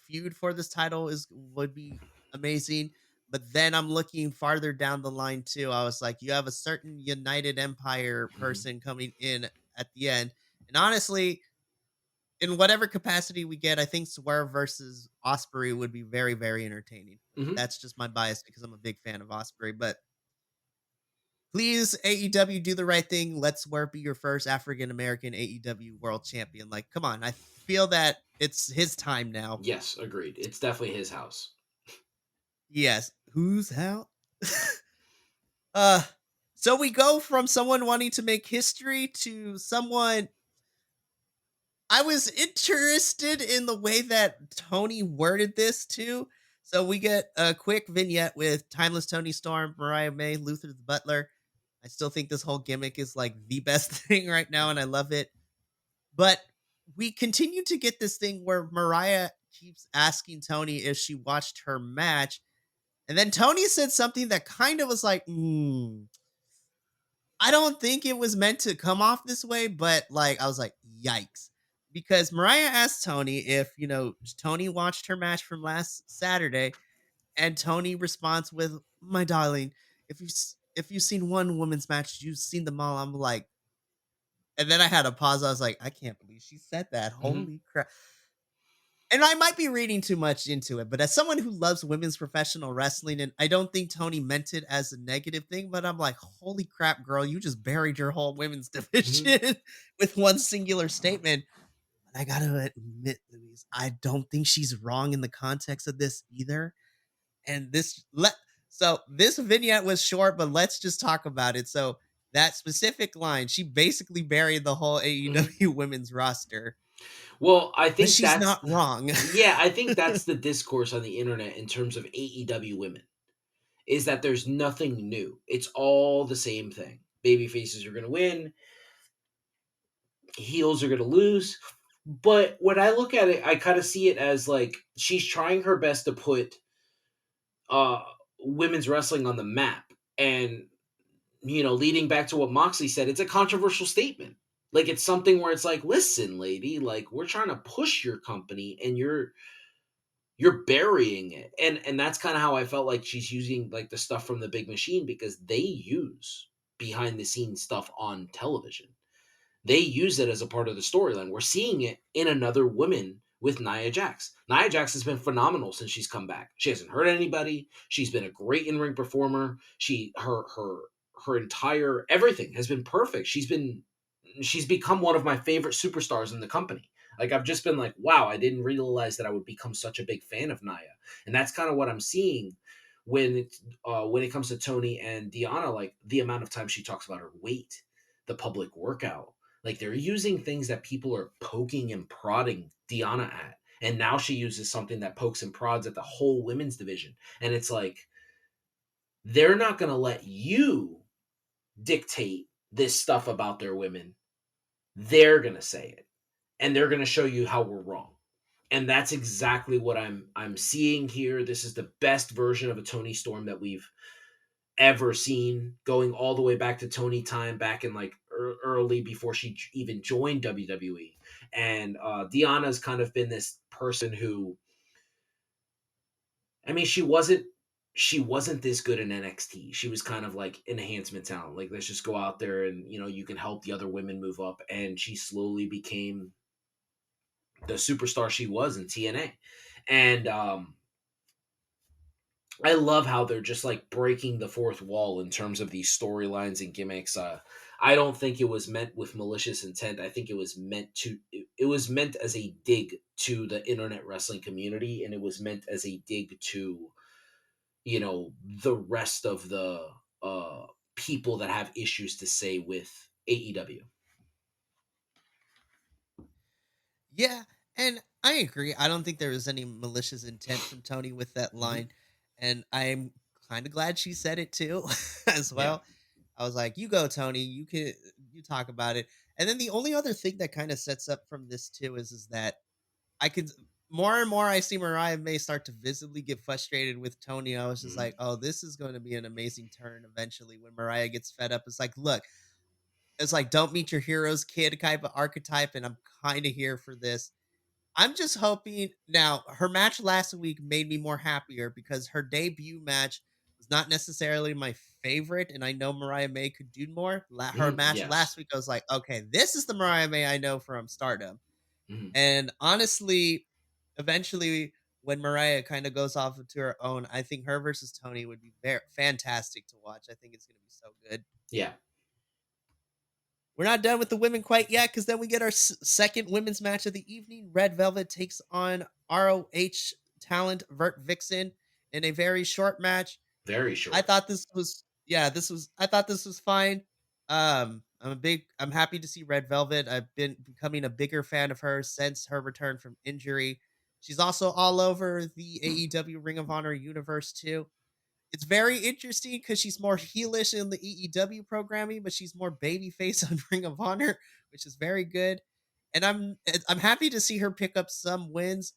feud for this title is would be amazing. But then I'm looking farther down the line too. I was like, you have a certain United Empire Hmm. person coming in at the end. And honestly, in whatever capacity we get, I think Swerve versus Osprey would be very, very entertaining. Hmm. That's just my bias because I'm a big fan of Osprey. But please, AEW, do the right thing. Let Swerve be your first African American AEW World Champion. Like, come on, I feel that it's his time now. Yes, agreed. It's definitely his house. Yes, who's how? uh, so we go from someone wanting to make history to someone. I was interested in the way that Tony worded this too. So we get a quick vignette with Timeless Tony Storm, Mariah May, Luther the Butler. I still think this whole gimmick is like the best thing right now, and I love it. But we continue to get this thing where Mariah keeps asking Tony if she watched her match. And then Tony said something that kind of was like, I don't think it was meant to come off this way, but I was like, yikes. Because Mariah asked Tony if, Tony watched her match from last Saturday, and Tony responds with, "My darling, if you've seen one women's match, you've seen them all." I'm like, and then I had a pause. I was like, I can't believe she said that. Hmm. Holy crap. and I might be reading too much into it, but as someone who loves women's professional wrestling, and I don't think Tony meant it as a negative thing, but I'm like, holy crap, girl, you just buried your whole women's Mhm, division with one singular statement. But I gotta admit, Louise, I don't think she's wrong in the context of this either. And this vignette was short, but let's just talk about it. So that specific line, she basically buried the whole mhm. AEW women's roster, Well, I but think she's that's not wrong. yeah, I think that's the discourse on the internet in terms of AEW women, is that there's nothing new. It's all the same thing. Baby faces are gonna win, heels are gonna lose. But when I look at it, I kind of see it as like she's trying her best to put uh women's wrestling on the map. And leading back to what Moxley said, it's a controversial statement. Like it's something where it's like, listen, lady, like we're trying to push your company and you're burying it. And that's kind of how I felt like she's using like the stuff from the big machine, because they use behind the scenes stuff on television. They use it as a part of the storyline. We're seeing it in another woman with Nia Jax. Nia Jax has been phenomenal since she's come back. She hasn't hurt anybody. She's been a great in-ring performer. Her entire everything has been perfect. She's become one of my favorite superstars in the company. Like I've just been like, wow, I didn't realize that I would become such a big fan of Nia. And that's kind of what I'm seeing when it comes to Tony and Deanna, like the amount of time she talks about her weight, the public workout. Like they're using things that people are poking and prodding Deanna at. And now she uses something that pokes and prods at the whole women's division. And it's like, they're not going to let you dictate this stuff about their women. They're going to say it. And they're going to show you how we're wrong. And that's exactly what I'm seeing here. This is the best version of a Tony Storm that we've ever seen, going all the way back to Tony time back in like early before she even joined WWE. And Deanna's kind of been this person who, I mean, she wasn't this good in NXT. She was kind of like enhancement talent. Like let's just go out there and you can help the other women move up. And she slowly became the superstar she was in TNA. And I love how they're just like breaking the fourth wall in terms of these storylines and gimmicks. I don't think it was meant with malicious intent. I think it was meant as a dig to the internet wrestling community, and it was meant as a dig to the rest of the people that have issues to say with AEW. Yeah, and I agree. I don't think there was any malicious intent from Tony with that Hmm. line, and I'm kind of glad she said it too, as Yeah. well. I was like, "You go, Tony. You talk about it." And then the only other thing that kind of sets up from this too is that I could more and more I see Mariah May start to visibly get frustrated with Tony. I was just Hmm. like, "Oh, this is going to be an amazing turn eventually." When Mariah gets fed up, it's like, "Look, it's like don't meet your heroes, kid type of archetype," and I'm kind of here for this. I'm just hoping now her match last week made me more happier because her debut match was not necessarily my favorite, and I know Mariah May could do more. Her Hmm. match Yes. last week, I was like, okay, this is the Mariah May I know from Stardom. Hmm. And honestly, eventually, when Mariah kind of goes off into her own, I think her versus Tony would be very fantastic to watch. I think it's going to be so good. Yeah. We're not done with the women quite yet because then we get our second women's match of the evening. Red Velvet takes on ROH talent Vert Vixen in a very short match. Very I short. thought this was yeah, I thought this was fine. I'm happy to see Red Velvet. I've been becoming a bigger fan of her since her return from injury. She's also all over the AEW Ring of Honor universe too. It's very interesting because she's more heelish in the EEW programming, but she's more babyface on Ring of Honor, which is very good. And I'm happy to see her pick up some wins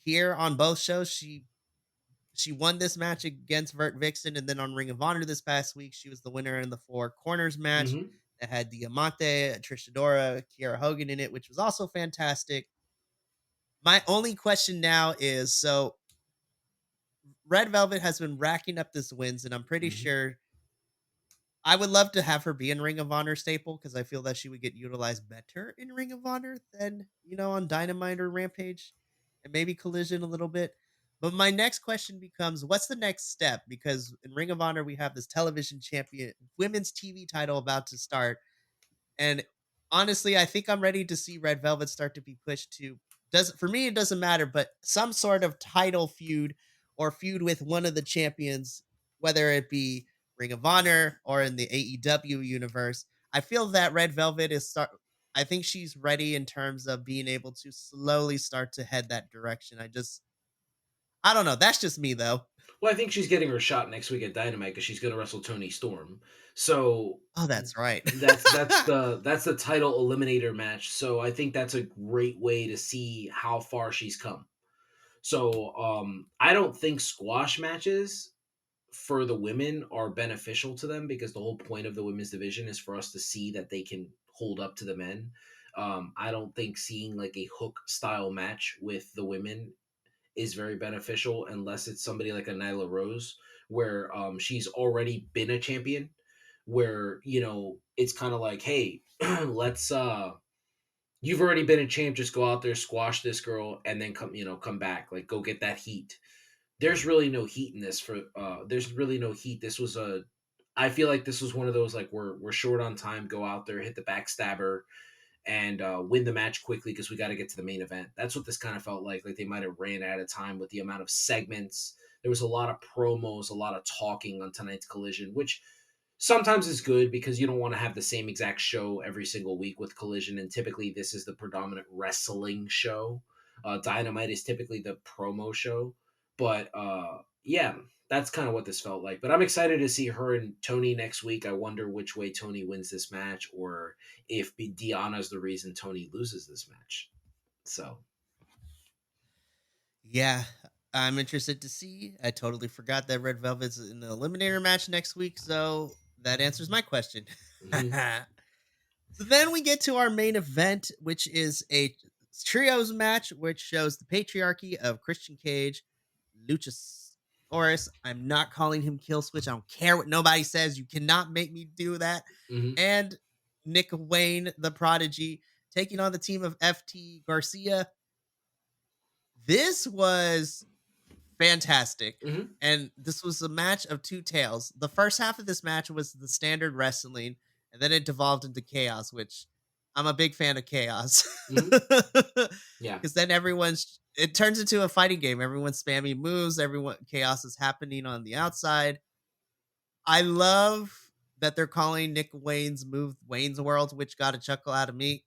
here on both shows. She won this match against Vert Vixen, and then on Ring of Honor this past week, she was the winner in the Four Corners match Hmm. that had Diamante, Trish Adora, Kiera Hogan in it, which was also fantastic. My only question now is so Red Velvet has been racking up this wins, and I'm pretty Hmm. sure I would love to have her be in Ring of Honor staple because I feel that she would get utilized better in Ring of Honor than on Dynamite or Rampage. and maybe Collision a little bit. But my next question becomes, what's the next step? Because in Ring of Honor, we have this television champion women's TV title about to start. And honestly, I think I'm ready to see Red Velvet start to be pushed to, does for me it doesn't matter, but some sort of title feud or feud with one of the champions, whether it be Ring of Honor or in the AEW universe. I feel that Red Velvet is start I think she's ready in terms of being able to slowly start to head that direction. I don't know. That's just me though. Well, I think she's getting her shot next week at Dynamite because she's going to wrestle Tony Storm. So Oh, that's right. that's the title eliminator match. So I think that's a great way to see how far she's come. So I don't think squash matches for the women are beneficial to them because the whole point of the women's division is for us to see that they can hold up to the men. I don't think seeing like a hook style match with the women is very beneficial unless it's somebody like a Nyla Rose, where she's already been a champion, where it's kind of like, hey, let's you've already been a champ, just go out there, squash this girl, and then come back, like go get that heat. There's really no heat in this for there's really no heat. This was a I feel like this was one of those like we're short on time, go out there, hit the backstabber, and win the match quickly because we got to get to the main event. That's what this kind of felt like. Like they might have ran out of time with the amount of segments. There was a lot of promos, a lot of talking on tonight's Collision, which sometimes is good because you don't want to have the same exact show every single week with Collision. And typically, this is the predominant wrestling show. Dynamite is typically the promo show. But yeah, that's kind of what this felt like. But I'm excited to see her and Tony next week. I wonder which way Tony wins this match, or if Deanna's the reason Tony loses this match. So, Yeah, I'm interested to see. I totally forgot that Red Velvet's in the Eliminator match next week, so that answers my question. mhm, So then we get to our main event, which is a trios match, which shows the patriarchy of Christian Cage, Luchasaurus. I'm not calling him Kill Switch. I don't care what nobody says. You cannot make me do that. mhm, And Nick Wayne, the prodigy, taking on the team of FT Garcia. This was fantastic. mhm, And this was a match of two tales. The first half of this match was the standard wrestling, and then it devolved into chaos, which I'm a big fan of chaos. mhm. Yeah. Because then it turns into a fighting game. Everyone's spamming moves, everyone chaos is happening on the outside. I love that they're calling Nick Wayne's move Wayne's World, which got a chuckle out of me.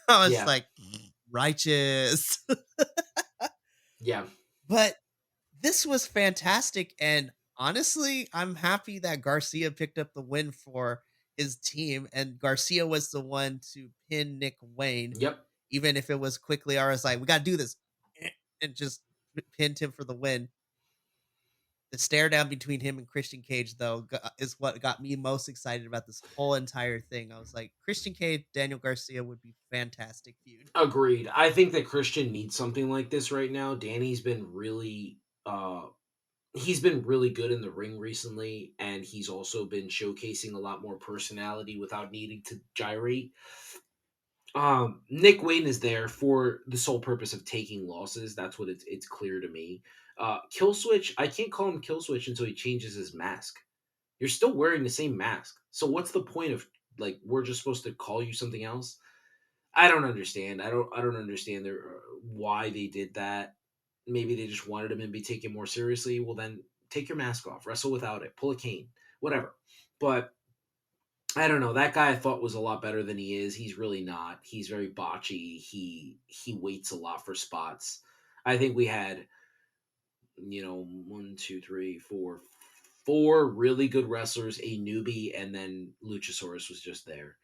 I was Yeah. like, righteous. Yeah. But this was fantastic, and honestly, I'm happy that Garcia picked up the win for his team, and Garcia was the one to pin Nick Wayne, Yep. even if it was quickly. I was like, "We gotta do this," and just pinned him for the win. The stare down between him and Christian Cage, though, is what got me most excited about this whole entire thing. I was like, Christian Cage, Daniel Garcia would be fantastic feud. Agreed. I think that Christian needs something like this right now. Danny's been really he's been really good in the ring recently, and he's also been showcasing a lot more personality without needing to gyrate. Nick Wayne is there for the sole purpose of taking losses. That's what it's clear to me. Kill Switch, I can't call him Kill Switch until he changes his mask. You're still wearing the same mask. So what's the point of, like, we're just supposed to call you something else? I don't understand. I don't understand why they did that. Maybe they just wanted him to be taken more seriously. Well, then take your mask off, wrestle without it, pull a cane, whatever. But I don't know. That guy I thought was a lot better than he is. He's really not. He's very botchy. He waits a lot for spots. I think we had one, two, three, four really good wrestlers, a newbie, and then Luchasaurus was just there.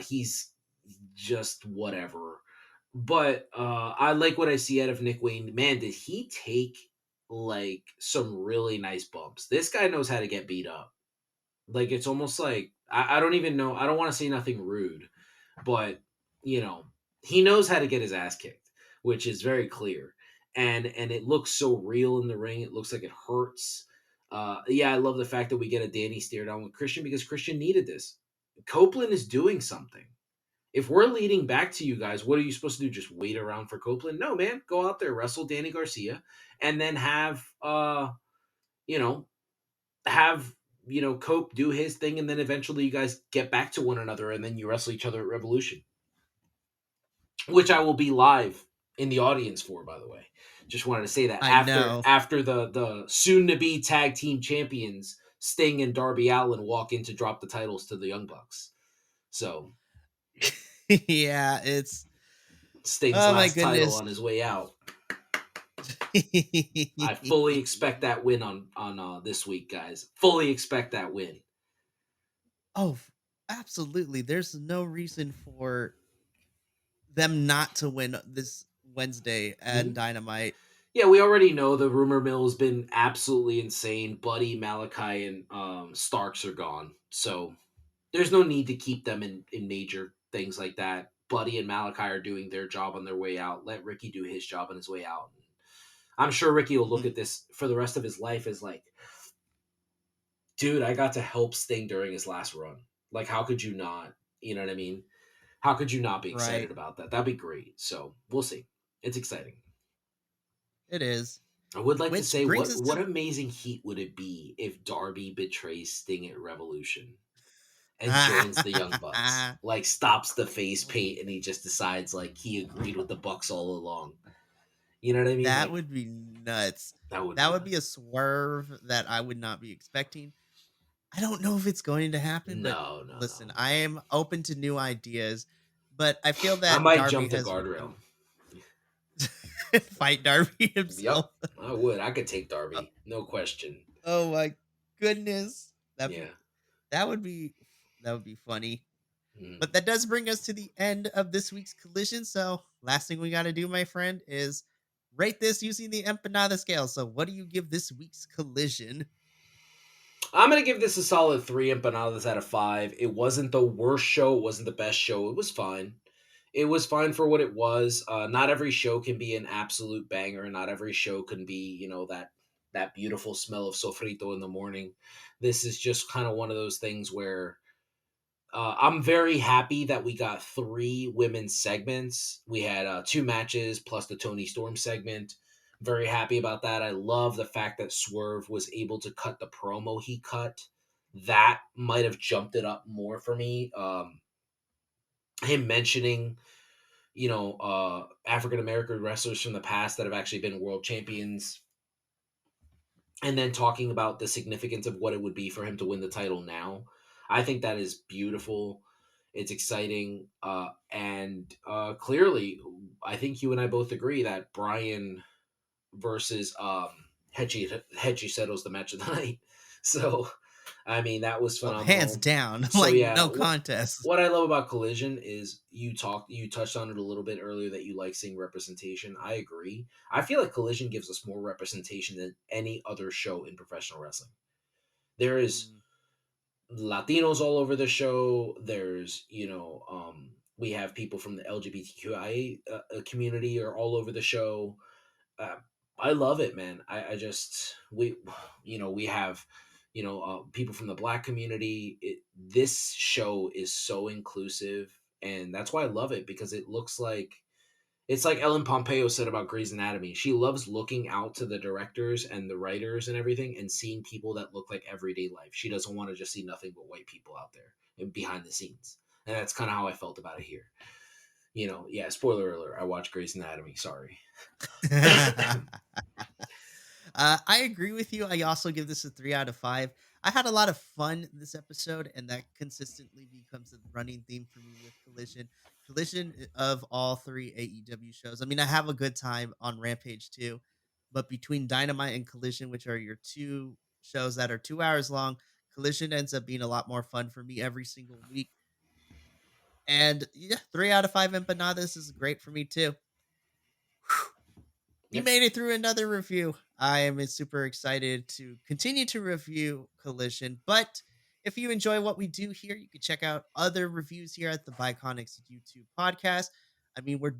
He's just whatever. But I like what I see out of Nick Wayne. Man, did he take like some really nice bumps? This guy knows how to get beat up. Like it's almost like I don't even know. I don't want to say nothing rude, but you know he knows how to get his ass kicked, which is very clear. And it looks so real in the ring. It looks like it hurts. Yeah, I love the fact that we get a Danny stare down with Christian because Christian needed this. Copeland is doing something, If we're leading back to you guys, what are you supposed to do? Just wait around for Copeland? No, man. Go out there, wrestle Danny Garcia, and then you know, have Cope do his thing, and then eventually you guys get back to one another, and then you wrestle each other at Revolution, which I will be live in the audience for. By the way, just wanted to say that I know. after the soon to be tag team champions Sting and Darby Allin walk in to drop the titles to the Young Bucks. So Yeah, it's Sting's oh my last title goodness. on his way out. I fully expect that win on this week, guys. Fully expect that win. Oh, absolutely. There's no reason for them not to win this Wednesday and Mhm. Dynamite. Yeah, we already know the rumor mill has been absolutely insane. Buddy, Malachi, and Starks are gone, so there's no need to keep them in major things like that. Buddy and Malachi are doing their job on their way out. Let Ricky do his job on his way out. I'm sure Ricky will look Mhm. at this for the rest of his life as like, dude, I got to help Sting during his last run. Like, how could you not? You know what I mean? How could you not be Right. excited about that? That'd be great. So we'll see. It's exciting. It is. I would like to Which say brings what us what to amazing heat would it be if Darby betrays Sting at Revolution and joins the Young Bucks? Like stops the face paint and he just decides like he agreed with the Bucks all along. You know what I mean? that Like would be nuts. that would That be would be a nuts. swerve that I would not be expecting. I don't know if it's going to happen, but No, no, no. listen, I am open to new ideas. But I feel I that might Darby jump the has guardrail. become fight Darby Yep. himself. I would. I could take Darby. No question. Oh my goodness. Yeah. That would be that would be funny. But Mhm. that does bring us to the end of this week's collision. So last thing we gotta do, my friend, is rate this using the empanada scale. So what do you give this week's collision? I'm gonna give this a solid 3 empanadas out of 5. It wasn't the worst show. It wasn't the best show. It was fine. It was fine for what it was. Not every show can be an absolute banger. Not every show can be, that beautiful smell of sofrito in the morning. This is just kind of one of those things where I'm very happy that we got 3 women's segments. We had 2 matches plus the Tony Storm segment. Very happy about that. I love the fact that Swerve was able to cut the promo he cut. That might have jumped it up more for me. Him mentioning, African American wrestlers from the past that have actually been world champions, and then talking about the significance of what it would be for him to win the title now. I think that is beautiful. It's exciting. And clearly, I think you and I both agree that Brian versus Hedgie settles the match of the night. So, I mean, that was Oh, hands phenomenal. down. So, Like yeah, no contest. what I love about Collision is you touched on it a little bit earlier that you like seeing representation. I agree. I feel like Collision gives us more representation than any other show in professional wrestling. There is Mm. Latinos all over the show. There's, we have people from the LGBTQIA community are all over the show. uh, I love it, man. I just we have people from the black community. This show is so inclusive, and that's why I love it because it looks like it's like Ellen Pompeo said about Grey's Anatomy. She loves looking out to the directors and the writers and everything and seeing people that look like everyday life. She doesn't want to just see nothing but white people out there and behind the scenes. And that's kind of how I felt about it here. Yeah, spoiler alert. I watched Grey's Anatomy. Sorry. I agree with you. I also give this a 3 out of 5. I had a lot of fun this episode, and that consistently becomes a running theme for me with Collision. Collision of all 3 AEW shows. I mean, I have a good time on Rampage too, but between Dynamite and Collision, which are your two shows that are 2 hours long, Collision ends up being a lot more fun for me every single week. And yeah, 3 out of 5 empanadas is great for me too. We Yep. made it through another review. I am super excited to continue to review Collision. But if you enjoy what we do here, you can check out other reviews here at the Biconics YouTube podcast. I mean, we're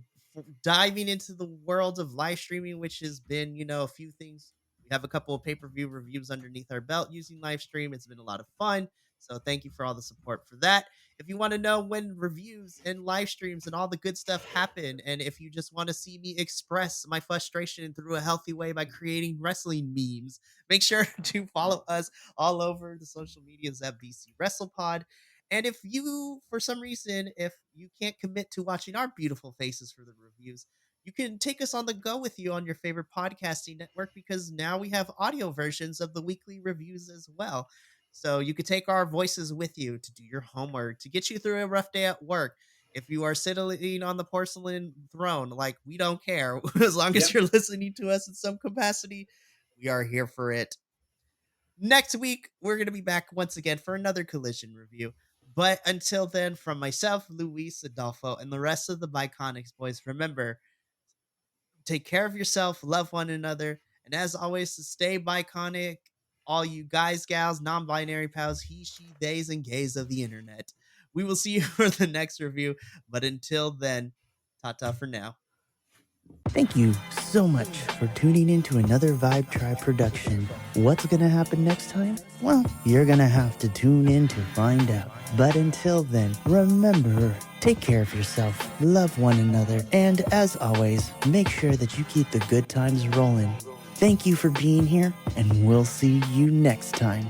diving into the world of live streaming, which has been, a few things. We have a couple of pay per view reviews underneath our belt using live stream. It's been a lot of fun. So thank you for all the support for that. If you want to know when reviews and live streams and all the good stuff happen, and if you just want to see me express my frustration through a healthy way by creating wrestling memes, make sure to follow us all over the social medias at BC WrestlePod. And if you, for some reason, if you can't commit to watching our beautiful faces for the reviews, you can take us on the go with you on your favorite podcasting network, because now we have audio versions of the weekly reviews as well. So you could take our voices with you to do your homework, to get you through a rough day at work. If you are sitting on the porcelain throne, like, we don't care. As long as Yep. you're listening to us in some capacity, we are here for it. Next week, we're going to be back once again for another Collision review. But until then, from myself, Luis Adolfo, and the rest of the Biconics boys, remember, take care of yourself, love one another, and as always, to stay biconic, all you guys, gals, non binary pals, he, she, theys, and gays of the internet. We will see you for the next review, but until then, ta ta for now. Thank you so much for tuning in to another Vibe Tribe production. What's gonna happen next time? Well, you're gonna have to tune in to find out. But until then, remember, take care of yourself, love one another, and as always, make sure that you keep the good times rolling. Thank you for being here, and we'll see you next time.